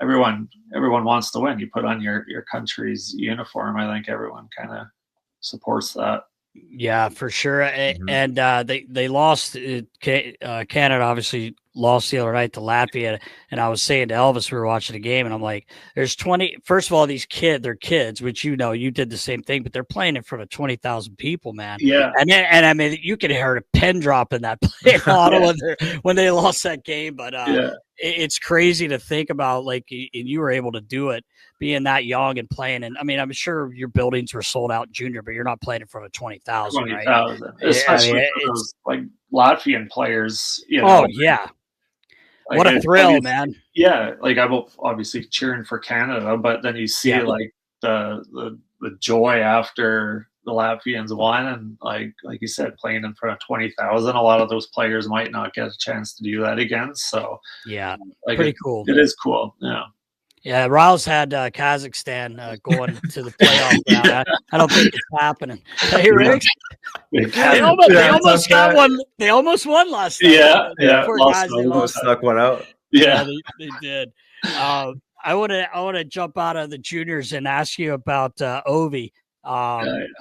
everyone wants to win. You put on your country's uniform. I think everyone kind of supports that.
Yeah, for sure. And they lost. Canada obviously lost the other night to Latvia. And I was saying to Elvis, we were watching the game, and I'm like, there's 20. First of all, they're kids, which, you know, you did the same thing, but they're playing in front of 20,000 people, man.
Yeah.
And I mean, you could hear a pin drop in that play model when they lost that game. But it's crazy to think about, like, and you were able to do it, being that young and playing. And I mean, I'm sure your buildings were sold out junior, but you're not playing in front of 20,000, right?
20,000, especially, I mean, for those, like, Latvian players. You know,
oh yeah, like, what a thrill, man!
Yeah, like, I'm obviously cheering for Canada, but then you see like the joy after the Latvians won, and like you said, playing in front of 20,000. A lot of those players might not get a chance to do that again. So
yeah,
like,
pretty cool.
It is cool. Yeah.
Yeah, Riles had Kazakhstan going to the playoff round. I don't think it's happening. Hey, Rick, they almost got one. They almost won last night.
Yeah.
Poor guys, they
Almost snuck one out.
Yeah, they did. I want to jump out of the juniors and ask you about Ovi.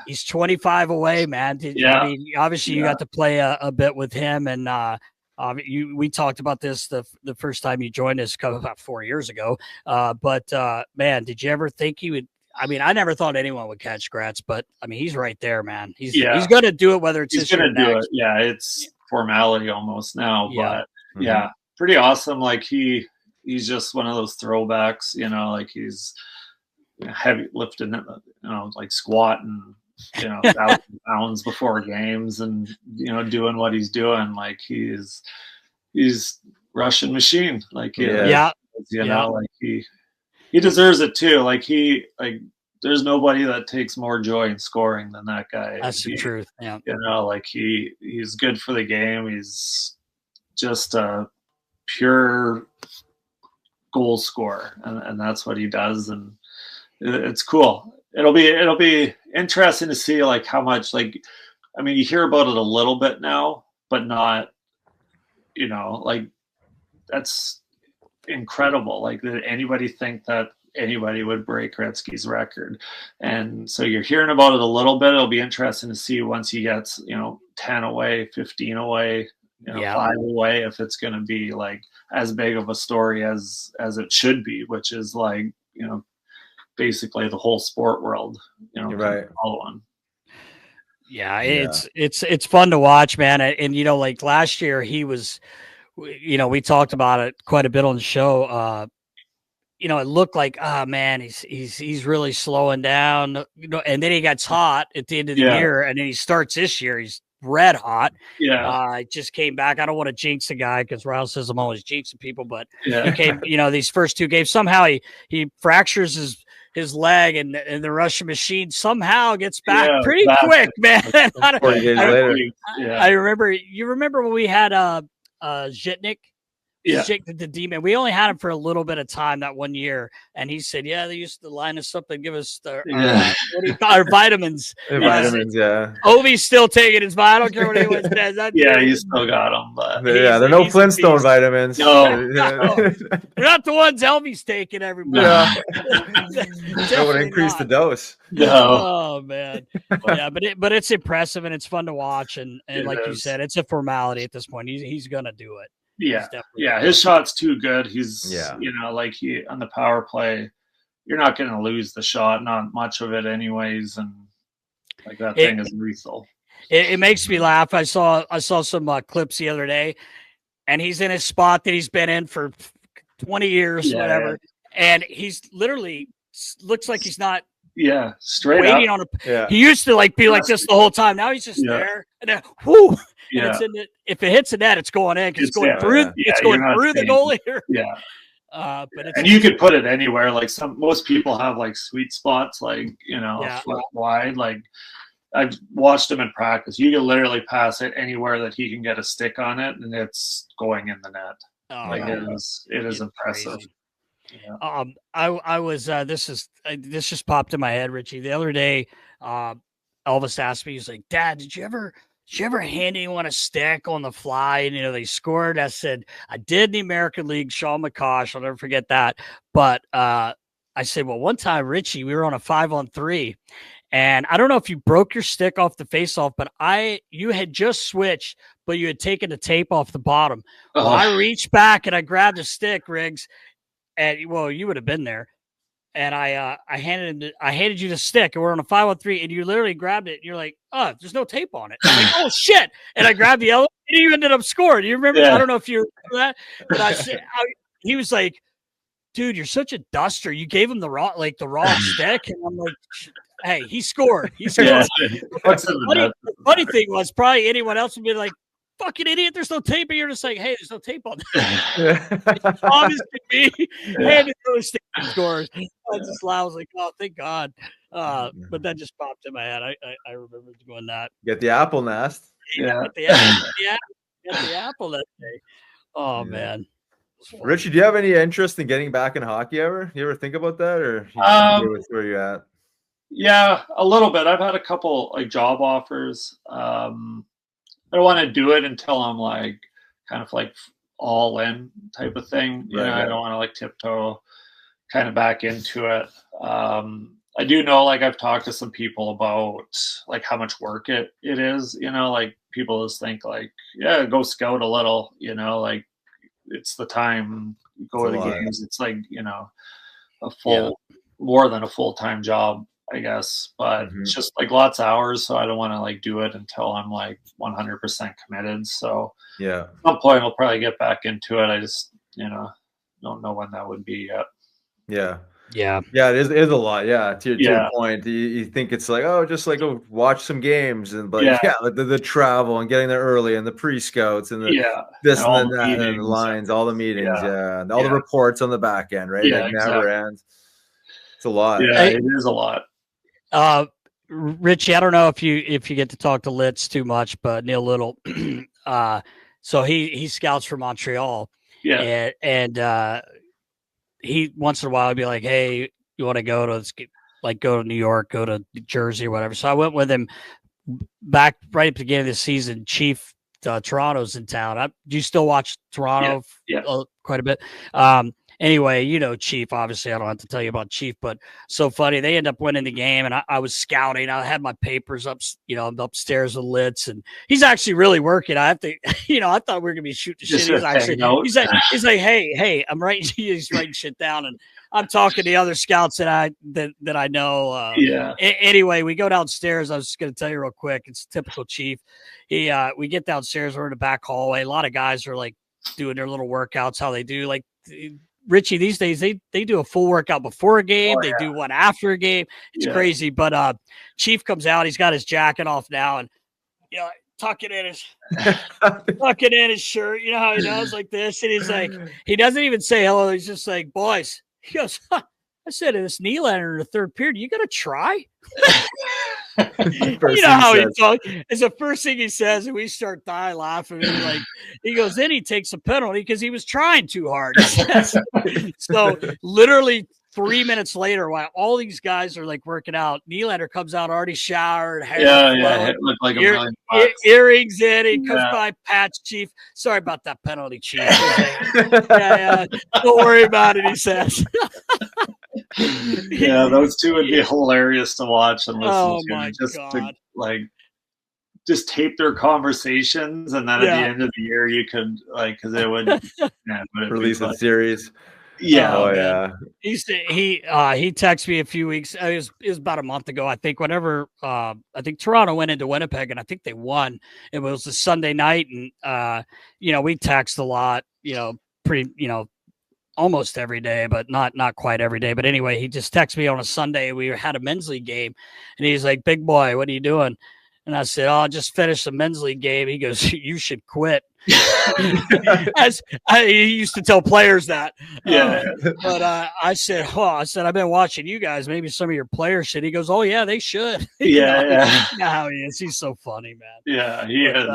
He's 25 away, man. I mean, obviously you got to play a bit with him, and we talked about this the first time you joined us about 4 years ago. But man, did you ever think he would? I mean, I never thought anyone would catch Gratz, but I mean, he's right there, man. He's going to do it, whether it's
he's going to do it. Yeah, it's formality almost now, but pretty awesome. Like he's just one of those throwbacks, like he's heavy lifting, like squatting, 1,000 pounds before games and, doing what he's doing. Like he's Russian machine. Like, like he deserves it too. Like there's nobody that takes more joy in scoring than that guy.
That's the truth. Yeah.
Like he's good for the game. He's just a pure goal scorer, and that's what he does, and it's cool. It'll be interesting to see like how much, like, I mean, you hear about it a little bit now, but not, like that's incredible. Like, did anybody think that anybody would break Gretzky's record? And so you're hearing about it a little bit. It'll be interesting to see once he gets 10 away, 15 away, 5 away, if it's going to be like as big of a story as it should be, which is like basically the whole sport world
right
following.
It's fun to watch, man. And like last year he was, we talked about it quite a bit on the show. It looked like, man, he's really slowing down, and then he gets hot at the end of the year, and then he starts this year. He's red hot. I just came back. I don't want to jinx a guy because Ryle says I'm always jinxing people, but he came, these first 2 games, somehow he fractures his leg, and the Russian machine somehow gets back pretty quick, man.
40 days later.
I remember when we had Zhitnik. The demon. We only had him for a little bit of time that 1 year, and he said, they used to line us up and give us our vitamins.
Vitamins,
Ovi's still taking his vitamin. I don't care what anyone says.
You still got them, but
they're no Flintstone vitamins.
No,
they're not the ones Elvy's taking. Everybody,
that would increase the dose.
No.
Oh man, but it's impressive and it's fun to watch, and like you said, it's a formality at this point. He's gonna do it.
His shot's too good. He's like he on the power play, you're not going to lose the shot, not much of it anyways, and like that thing is lethal.
It makes me laugh. I saw some clips the other day, and he's in his spot that he's been in for 20 years, whatever, and he's literally looks like he's not
straight
waiting
up.
He used to be like this the whole time. Now he's just there, and then whoo. And it's in the, if it hits the net, it's going in because it's going through. It's going through the goalie.
And you could put it anywhere. Like most people have like sweet spots, like a foot wide. Like I've watched him in practice. You can literally pass it anywhere that he can get a stick on it, and it's going in the net. It is impressive.
I was this just popped in my head, Richie. The other day, Elvis asked me, he's like, "Dad, did you ever hand anyone a stick on the fly?" And they scored. I said, I did in the American League, Sean McCosh. I'll never forget that. But I said, well, one time, Richie, we were on a 5-on-3, and I don't know if you broke your stick off the face-off, but you had just switched, but you had taken the tape off the bottom. Well, I reached back and I grabbed a stick, Riggs, and you would have been there. And I handed you the stick, and we're on a 5-on-3, and you literally grabbed it, and you're like, "Oh, there's no tape on it." I'm like, "Oh shit!" And I grabbed the other, and you ended up scoring. You remember? I don't know if you remember that, but he was like, "Dude, you're such a duster. You gave him the raw stick," and I'm like, "Hey, he scored. He scored." The funny thing was, probably anyone else would be like, "Fucking idiot, there's no tape," and you're just like, "Hey, there's no tape on that." Obviously, me handed those stick and scores. I just laughed. I was like, "Oh, thank God." But that just popped in my head. I remember doing that.
Get the apple nest.
Get the apple that day. Oh man.
Richie, do you have any interest in getting back in hockey ever? You ever think about that, or you just with where you're at?
Yeah, a little bit. I've had a couple like job offers. I don't want to do it until I'm like kind of like all in type of thing. You know, I don't want to like tiptoe kind of back into it. I do know, like, I've talked to some people about like how much work it is, you know, like people just think like, yeah, go scout a little, you know, like it's the time, go to the games. It's like, you know, a full, more than a full-time job, I guess, but it's just like lots of hours. So I don't want to like do it until I'm like 100% committed. So
yeah,
at some point I'll probably get back into it. I just, you know, don't know when that would be yet.
Yeah, it is a lot. Yeah, to your point, you think it's like, oh, just like go watch some games, and but the travel and getting there early and the pre-scouts and the this and then that and the lines, all the meetings, and all the reports on the back end, right? It never ends. It's a lot.
Yeah, it is a lot.
Richie, I don't know if you get to talk to Litz too much, but Neil Little, so he scouts for Montreal, and he once in a while would be like, hey, you want to go to New York, go to New Jersey or whatever. So I went with him back right at the beginning of the season. Chief Toronto's in town. Do you still watch Toronto quite a bit? Anyway, you know, Chief, obviously I don't have to tell you about Chief, but so funny. They end up winning the game, and I was scouting. I had my papers up, you know, upstairs with Litz, and he's actually really working. I have to, you know, I thought we were going to be shooting shit. He's like, hey, I'm writing, he's writing shit down, and I'm talking to the other scouts that I know. Anyway, we go downstairs. I was just going to tell you real quick. It's typical Chief. We get downstairs. We're in the back hallway. A lot of guys are like doing their little workouts, how they do. Like Richie, these days, they do a full workout before a game. They do one after a game. It's crazy. But Chief comes out. He's got his jacket off now, and you know, tucking in his shirt. You know how he does, like this, and he's like, he doesn't even say hello. He's just like, boys. He goes, I said, this Nylander in the third period, you got to try? You know how he talks. It's the first thing he says, and we start dying laughing. And like, he goes, then he takes a penalty because he was trying too hard. So literally 3 minutes later, while all these guys are like working out, Nylander comes out already showered, hair
it looked like $1,000,000.
Earrings in. He comes by, Patch, Chief. Sorry about that penalty, Chief. Don't worry about it, he says.
Yeah, those two would be hilarious to watch and listen
to.
My God. Just tape their conversations, and then at the end of the year, you could because it would
release a series.
Yeah.
He texted me a few weeks. It was about a month ago, I think. Whenever I think Toronto went into Winnipeg, and I think they won. It was a Sunday night, and you know, we text a lot. You know, almost every day, but not quite every day. But anyway, he just texted me on a Sunday. We had a men's league game, and he's like, "Big boy, what are you doing?" And I said, "Oh, I just finished a men's league game." He goes, "You should quit." He used to tell players that. But I said, I've been watching you guys. Maybe some of your players should. He goes, "Oh yeah, they should." You know how he is. He's so funny, man.
Yeah, he is.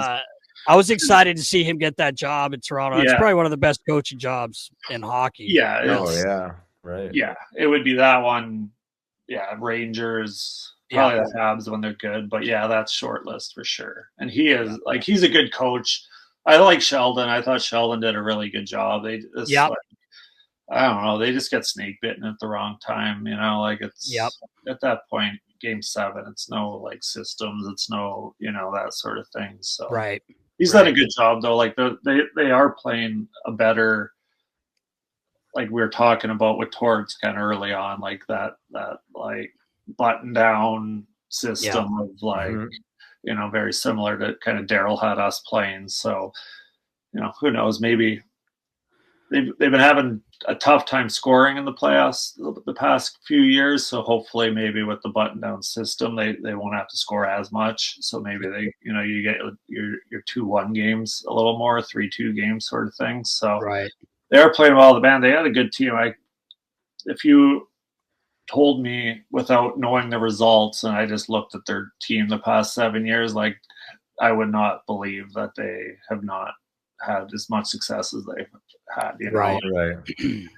I was excited to see him get that job in Toronto. It's probably one of the best coaching jobs in hockey.
Yeah.
Right.
Yeah, it would be that one. Yeah, Rangers. Probably the Habs when they're good, but that's short list for sure. And he is he's a good coach. I like Sheldon. I thought Sheldon did a really good job. I don't know. They just get snake bitten at the wrong time. You know, like it's at that point, Game 7. It's no like systems. It's no that sort of thing. So he's done a good job though. Like they are playing a better. Like we were talking about with Torts kind of early on, like that like button down system of like very similar to kind of Daryl had us playing. So who knows, maybe they've been having a tough time scoring in the playoffs the past few years, so hopefully maybe with the button down system they won't have to score as much, so maybe they you get your 2-1 games a little more, 3-2 games sort of thing. So they are playing well. The band, they had a good team. If you told me without knowing the results and I just looked at their team the past 7 years, like I would not believe that they have not had as much success as they had, you know?
Right.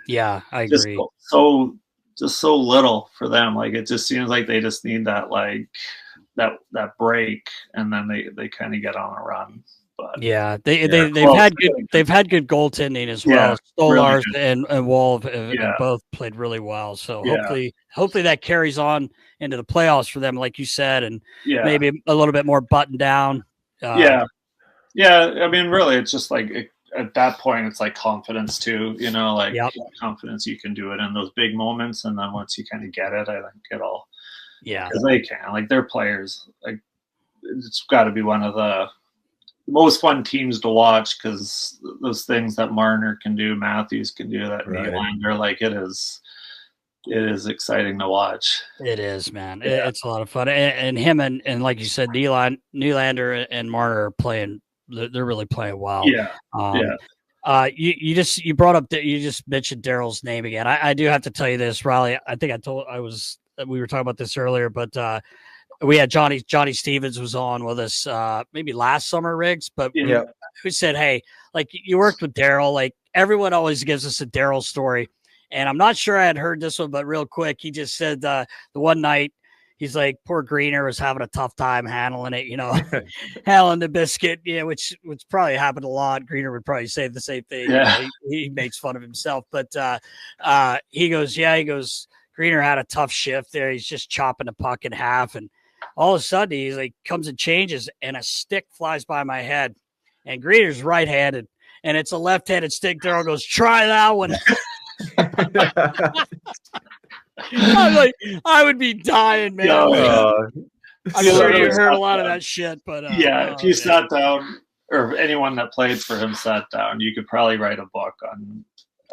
Yeah, I
Just
agree.
so little for them. Like, it just seems like they just need that, like, that break, and then they kind of get on a run. But
yeah, they've had good goaltending as well. Stolars really and Wolf have both played really well. So hopefully that carries on into the playoffs for them, like you said, and maybe a little bit more buttoned down.
Yeah. I mean, really, it's just like at that point, it's like confidence too. You know, like confidence you can do it in those big moments, and then once you kind of get it, I think it'll. Yeah, because they can. Like, they're players. Like, it's got to be one of the most fun teams to watch, because those things that Marner can do, Matthews can do, that Nylander, like, it is exciting to watch.
It is, man. It's a lot of fun, and him and like you said, Nylander and Marner are playing. They're really playing well. You just mentioned Daryl's name again. I do have to tell you this, Riley. I think we were talking about this earlier, but we had Johnny Stevens was on with us maybe last summer, Riggs, but who said, hey, like, you worked with Daryl. Like, everyone always gives us a Daryl story, and I'm not sure I had heard this one, but real quick, he just said the one night, he's like, poor Greener was having a tough time handling it, you know, handling the biscuit, which probably happened a lot. Greener would probably say the same thing.
Yeah.
You know, he makes fun of himself, but he goes, Greener had a tough shift there. He's just chopping the puck in half, and all of a sudden he's like, comes and changes, and a stick flies by my head, and Greener's right-handed, and it's a left-handed stick. Daryl goes, try that one. I'm like, I would be dying, man. I'm sure you heard a lot of that shit, but
if you sat down, or anyone that played for him sat down, you could probably write a book on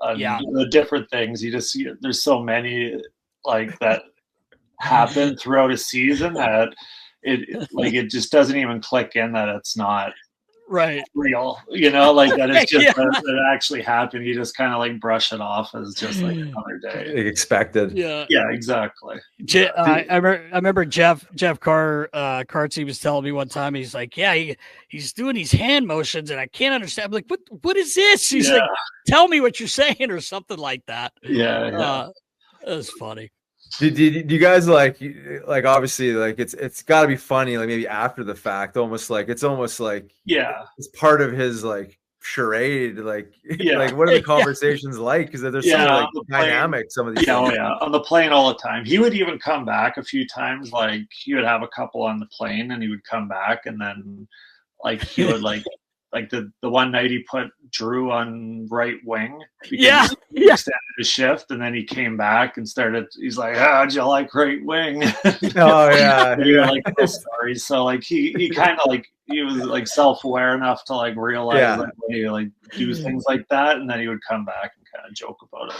the different things. You just see, there's so many like that happen throughout a season that it just doesn't even click in that it's not real, you know, like that it's just that it actually happened. You just kind of like brush it off as just like another day,
expected.
Yeah, exactly.
I remember Jeff Cartsy was telling me one time, he's like, he's doing these hand motions and I can't understand. I'm like, what is this? He's like, tell me what you're saying, or something like that. It was funny.
Do you guys like obviously, like, it's got to be funny, like, maybe after the fact, almost like it's part of his like charade, like like, what are the conversations like, because there's so like dynamic some of these
on the plane all the time. He would even come back a few times, like he would have a couple on the plane and he would come back, and then like he would like the one night he put Drew on right wing. He extended his shift, and then he came back and started. He's like, how'd you like right wing? Like those stories. So like he kind of like, he was like self-aware enough to like realize like when he like do things like that, and then he would come back and kind of joke about it.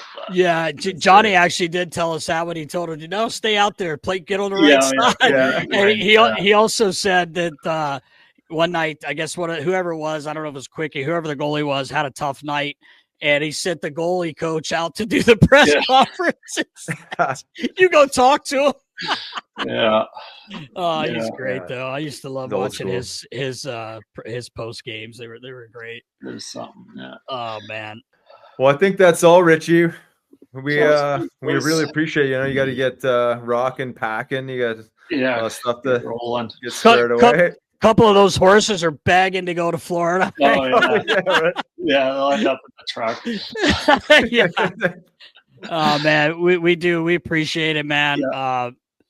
But
Johnny actually did tell us that when he told him, no, stay out there, get on the right side. And he also said that one night, I guess whoever it was, I don't know if it was Quickie, whoever the goalie was, had a tough night, and he sent the goalie coach out to do the press conference. You go talk to him. He's great though. I used to love watching his post games. They were great.
There's something.
Oh man.
Well, I think that's all, Richie. We really appreciate you. You got to get rocking, packing. You got a lot of stuff to rolling, get squared away.
Couple of those horses are begging to go to Florida.
They'll end up in the truck.
Oh man, we appreciate it, man.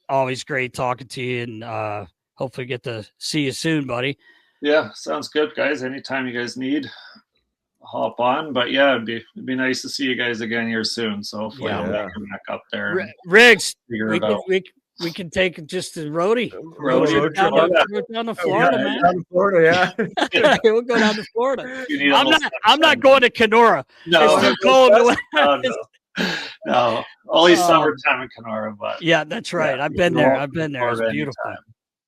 Always great talking to you, and hopefully get to see you soon, buddy.
Yeah, sounds good, guys. Anytime you guys need, hop on. But yeah, it'd be nice to see you guys again here soon. So hopefully I'll make it back up there.
Riggs, we can take just the roadie down to Florida, man.
Down to Florida,
we'll go down to Florida. I'm not going to Kenora. It's too cold.
No, only summertime in Kenora. But
that's right. I've been there. It's beautiful.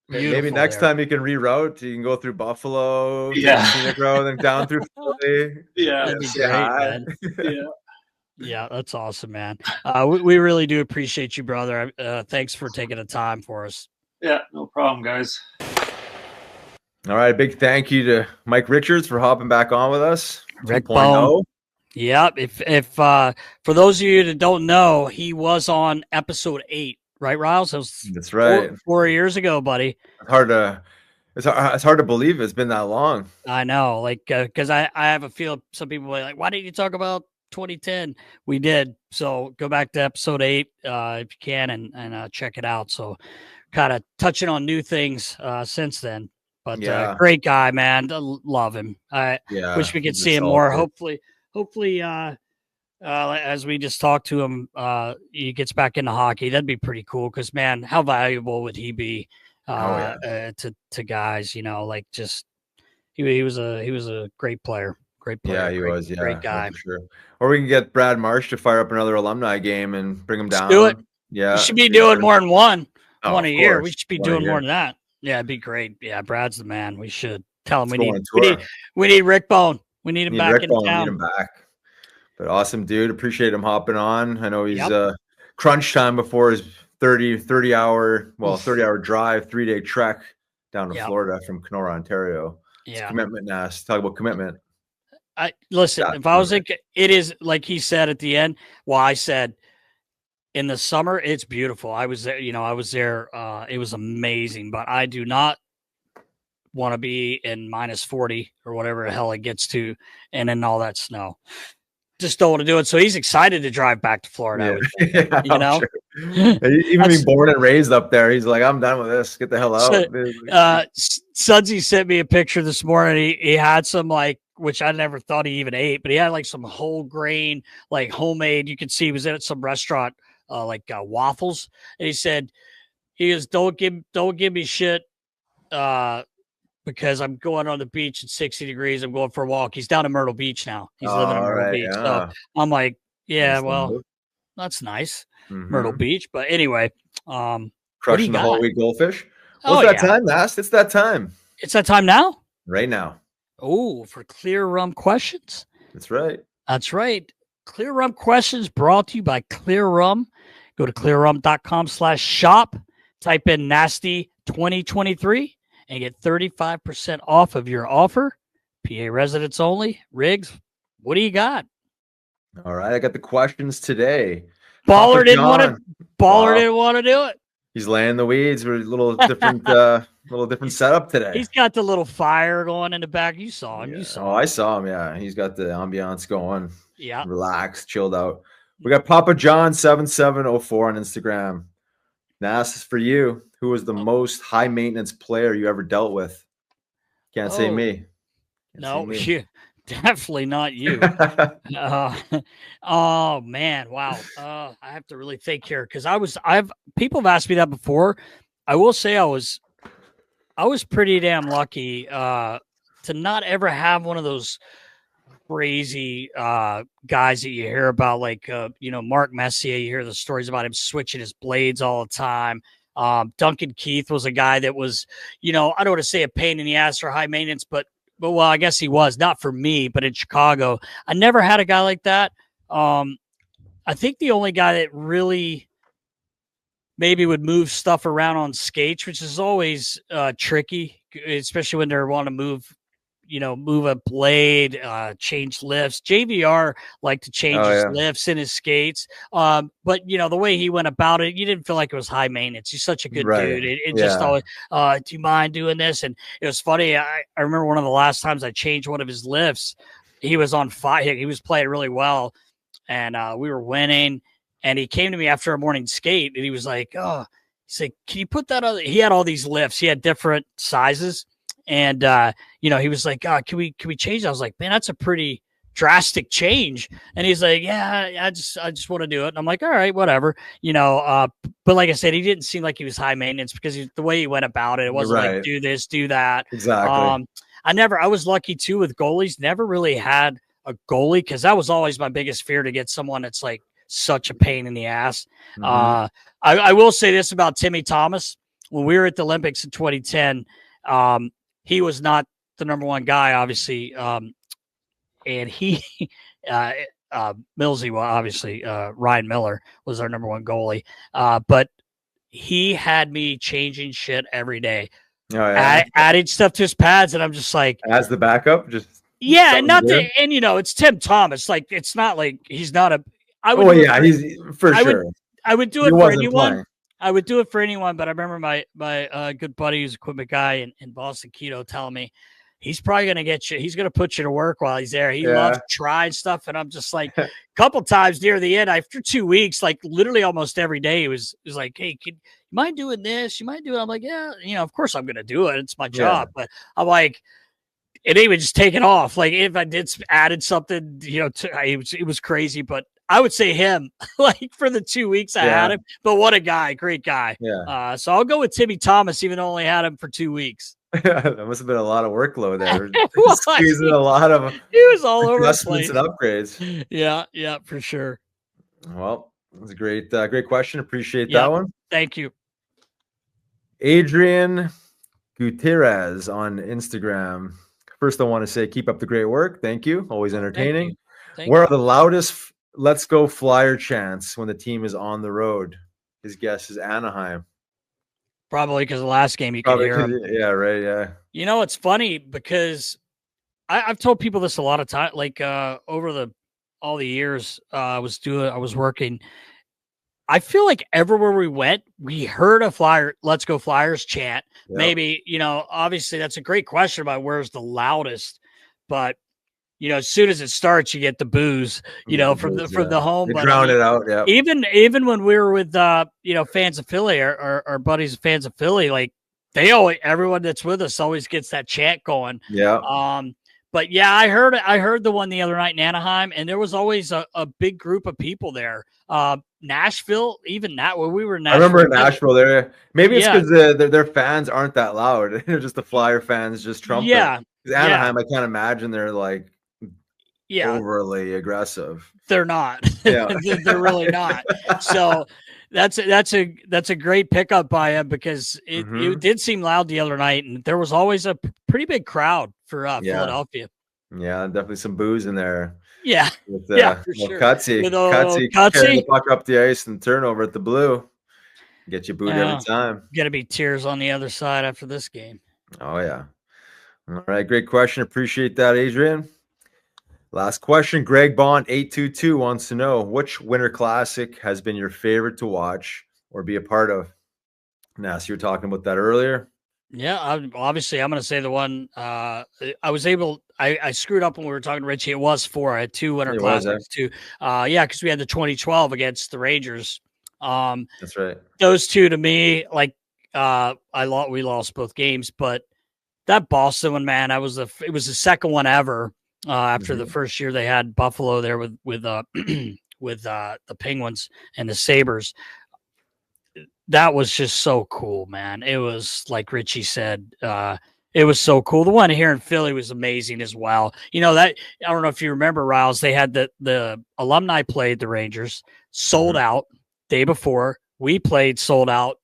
Maybe next time you can reroute. You can go through Buffalo, scenic road, then down through Philly.
Yeah, that's awesome, man. We really do appreciate you, brother. Thanks for taking the time for us.
Yeah, no problem, guys.
All right, big thank you to Mike Richards for hopping back on with us.
Rick Bone. Yep. If for those of you that don't know, he was on episode 8, right, Riles?
That's right.
4 years ago, buddy.
It's hard to believe it's been that long.
I know, like, because I have a feel some people are like, why didn't you talk about 2010? We did. So go back to episode 8 if you can and check it out. So kind of touching on new things since then. But great guy, man. Love him. I wish we could see him more. Hopefully, as we just talked to him, he gets back into hockey. That'd be pretty cool. Because man, how valuable would he be to guys? You know, like just he was a great player. Great player.
Yeah, he was. Yeah,
great guy.
For sure. Or we can get Brad Marsh to fire up another alumni game and bring him down.
Let's do it.
Yeah,
we should be doing more than one a year. We should be
one
doing more than that. Yeah, it'd be great. Yeah, Brad's the man. We should tell him we need Rick Bone. We need him back in town. We need him back.
But awesome, dude. Appreciate him hopping on. I know he's crunch time before his 30-hour drive, 3-day trek down to Florida from Kenora, Ontario. It's commitment, Nas. Talk about commitment.
Listen, if I was it is like he said at the end. Well, I said in the summer, it's beautiful. I was there, it was amazing, but I do not want to be in minus 40 or whatever the hell it gets to. And then all that snow. Just don't want to do it. So he's excited to drive back to Florida.
Even being born and raised up there, he's like, I'm done with this. Get the hell out.
Sudsy sent me a picture this morning. He had some which I never thought he even ate, but he had like some whole grain, like homemade. You could see he was at some restaurant, waffles. And he said, don't give me shit. Because I'm going on the beach at 60 degrees. I'm going for a walk. He's down in Myrtle Beach now. He's living in Myrtle Beach. So I'm like, that's nice. Mm-hmm. Myrtle Beach. But anyway,
crushing the whole week goldfish. Well, it's that time, Nast. It's that time.
It's that time now?
Right now.
Oh, for Clear Rum questions.
That's right.
That's right. Clear Rum questions brought to you by Clear Rum. Go to clearrum.com/shop. Type in Nasty 2023 and get 35% off of your offer. PA residents only. Riggs, what do you got?
All right, I got the questions today.
Baller didn't want to do it.
He's laying the weeds. We're a little different, different setup today.
He's got the little fire going in the back. You saw him.
Yeah. I saw him. Yeah, he's got the ambiance going.
Yeah,
relaxed, chilled out. We got Papa John 7704 on Instagram. Nas, is for you. Who was the most high maintenance player you ever dealt with? Can't say me.
Definitely not you. Oh man, wow. I have to really think here because people have asked me that before. I will say I was pretty damn lucky to not ever have one of those crazy guys that you hear about, like Mark Messier. You hear the stories about him switching his blades all the time. Duncan Keith was a guy that was, I don't want to say a pain in the ass or high maintenance, but well, I guess he was, not for me, but in Chicago, I never had a guy like that. I think the only guy that really maybe would move stuff around on skates, which is always tricky, especially when they're wanting to move a blade, change lifts. JVR liked to change his lifts in his skates. But the way he went about it, you didn't feel like it was high maintenance. He's such a good dude. It just always, do you mind doing this? And it was funny. I remember one of the last times I changed one of his lifts, he was on fire. He was playing really well and we were winning. And he came to me after a morning skate and he was like, he's like, can you put that other, he had all these lifts. He had different sizes. And, he was like, can we change? I was like, man, that's a pretty drastic change. And he's like, yeah, I just want to do it. And I'm like, all right, whatever, but like I said, he didn't seem like he was high maintenance because the way he went about it wasn't like, do this, do that.
Exactly.
I was lucky too with goalies, never really had a goalie. Cause that was always my biggest fear, to get someone that's like such a pain in the ass. Mm-hmm. I will say this about Timmy Thomas. When we were at the Olympics in 2010, he was not the number one guy, obviously. And he, Millsy, well, obviously, Ryan Miller was our number one goalie. But he had me changing shit every day. Adding stuff to his pads. And I'm just like,
as the backup, just
Yeah, and not to, and it's Tim Thomas. Like, it's not like he's not a. I would.
Oh yeah, he's for sure.
I would do it for anyone. Playing. I would do it for anyone, but I remember my good buddy who's equipment guy in Boston, Keto, telling me he's probably going to get you. He's going to put you to work while he's there. He loves trying stuff, and I'm just like, a couple times near the end, after 2 weeks, like literally almost every day, he was like, "Hey, you mind doing this? You mind doing?" I'm like, "Yeah, of course I'm going to do it. It's my job." But I'm like, and he would just take it off. Like if I added something, it was crazy, but. I would say him, like for the 2 weeks I had him, but what a guy, great guy.
Yeah.
So I'll go with Timmy Thomas, even though I only had him for 2 weeks.
That must have been a lot of workload there.
Squeezing
a lot of
he was all over the place.
And upgrades.
Yeah, for sure.
Well, it was a great question. Appreciate that one.
Thank you.
Adrian Gutierrez on Instagram. First, I want to say keep up the great work. Thank you. Always entertaining. Where are the loudest "Let's go Flyer" chants when the team is on the road? His guess is Anaheim.
Probably because the last game you could hear him.
Yeah, right. Yeah.
It's funny because I've told people this a lot of time. Like over all the years I was working. I feel like everywhere we went, we heard a Flyer "Let's go Flyers" chant. Yep. Maybe obviously that's a great question about where's the loudest, but. As soon as it starts, you get the boos, from the home.
They drown it out. Yeah.
Even when we were with, fans of Philly, our buddies, fans of Philly, like everyone that's with us always gets that chant going.
Yeah.
But yeah, I heard the one the other night in Anaheim, and there was always a big group of people there. Nashville, even that when we were in Nashville.
I remember in Nashville there. Maybe it's because their fans aren't that loud. They're just the Flyer fans just trumping.
Yeah.
Anaheim, I can't imagine they're like. Overly aggressive.
They're not. Yeah. They're really not. So that's a great pickup by him because it did seem loud the other night, and there was always a pretty big crowd for Philadelphia.
Yeah, definitely some booze in there.
Yeah,
with,
for sure.
Cutsy carrying the puck up the ice and turnover at the blue. Get you booed every time.
Gonna be tears on the other side after this game.
Oh yeah. All right, great question. Appreciate that, Adrian. Last question. Greg Bond 822 wants to know which Winter Classic has been your favorite to watch or be a part of. Nas, you were talking about that earlier.
Yeah, obviously I'm going to say the one I screwed up when we were talking to Richie. It was 4. I had 2 Winter Classics too. Because we had the 2012 against the Rangers.
That's right.
Those two to me, like we lost both games, but that Boston one, man, it was the second one ever. After the first year they had Buffalo there with the Penguins and the Sabres. That was just so cool, man. It was like Richie said, it was so cool. The one here in Philly was amazing as well. That I don't know if you remember, Riles, they had the alumni played the Rangers, sold out day before. We played sold out.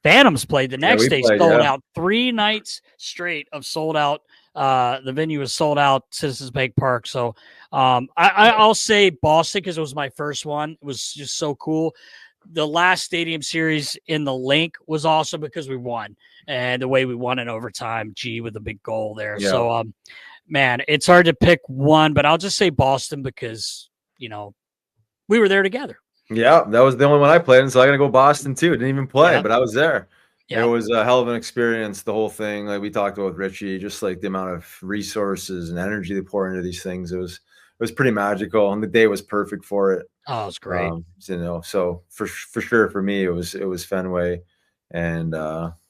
Phantoms played the next day, sold out 3 nights straight of sold out. The venue was sold out, Citizens Bank Park. So I'll say Boston because it was my first one. It was just so cool. The last Stadium Series in the link was awesome because we won. And the way we won in overtime, G with a big goal there. Yeah. So, man, it's hard to pick one, but I'll just say Boston because, we were there together.
Yeah, that was the only one I played in, so I got to go Boston too. Didn't even play, but I was there. Yeah. It was a hell of an experience, the whole thing. Like we talked about with Richie, just like the amount of resources and energy they pour into these things. It was pretty magical, and the day was perfect for it.
Oh, it was great.
So for sure for me, it was Fenway, and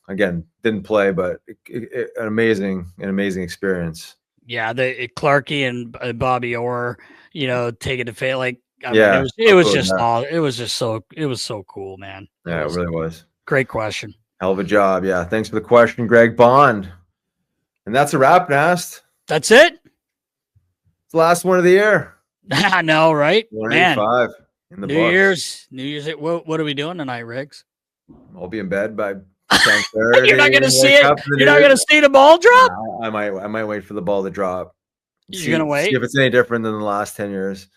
again, didn't play, but an amazing experience.
Yeah, the Clarkey and Bobby Orr, taking the fail like. It was so cool, man.
Yeah, it really was.
Great question.
Hell of a job. Yeah. Thanks for the question, Greg Bond. And that's a wrap, Nast.
That's it.
It's the last one of the year.
I know, right?
185 in the
New Year's. What are we doing tonight, Riggs?
I'll be in bed by
10:30. You're not gonna see it. You're not gonna see the ball drop.
I might wait for the ball to drop.
You're gonna wait.
See if it's any different than the last 10 years.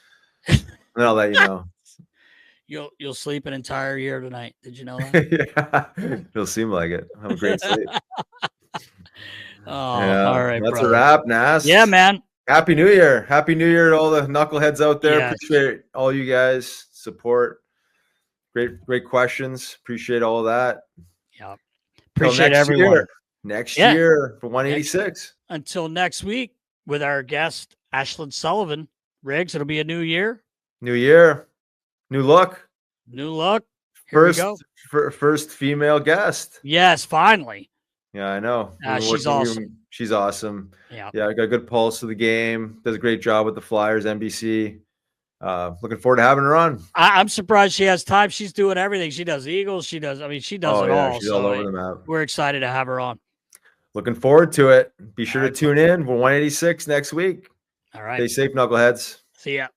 And I'll let you know.
You'll sleep an entire year tonight. Did you know that?
Yeah, it'll seem like it. Have a great sleep.
All right.
That's
brother.
a wrap, Nas.
Yeah, man.
Happy New Year. Happy New Year to all the knuckleheads out there.
Yes.
Appreciate all you guys support. Great questions. Appreciate all of that.
Yeah. Appreciate
next
everyone.
Year. Next year for 186.
Until next week with our guest, Ashlyn Sullivan. Riggs, it'll be a new year.
New year. New look.
New look. Here we go.
First female guest.
Yes, finally.
Yeah, I know.
She's awesome.
She's awesome.
Yeah.
Yeah, got a good pulse of the game. Does a great job with the Flyers, NBC. Looking forward to having her on.
I'm surprised she has time. She's doing everything. She does Eagles. She does it all.
She's all over the map.
We're excited to have her on.
Looking forward to it. Be sure to tune in for 186 next week.
All right.
Stay safe, knuckleheads.
See ya.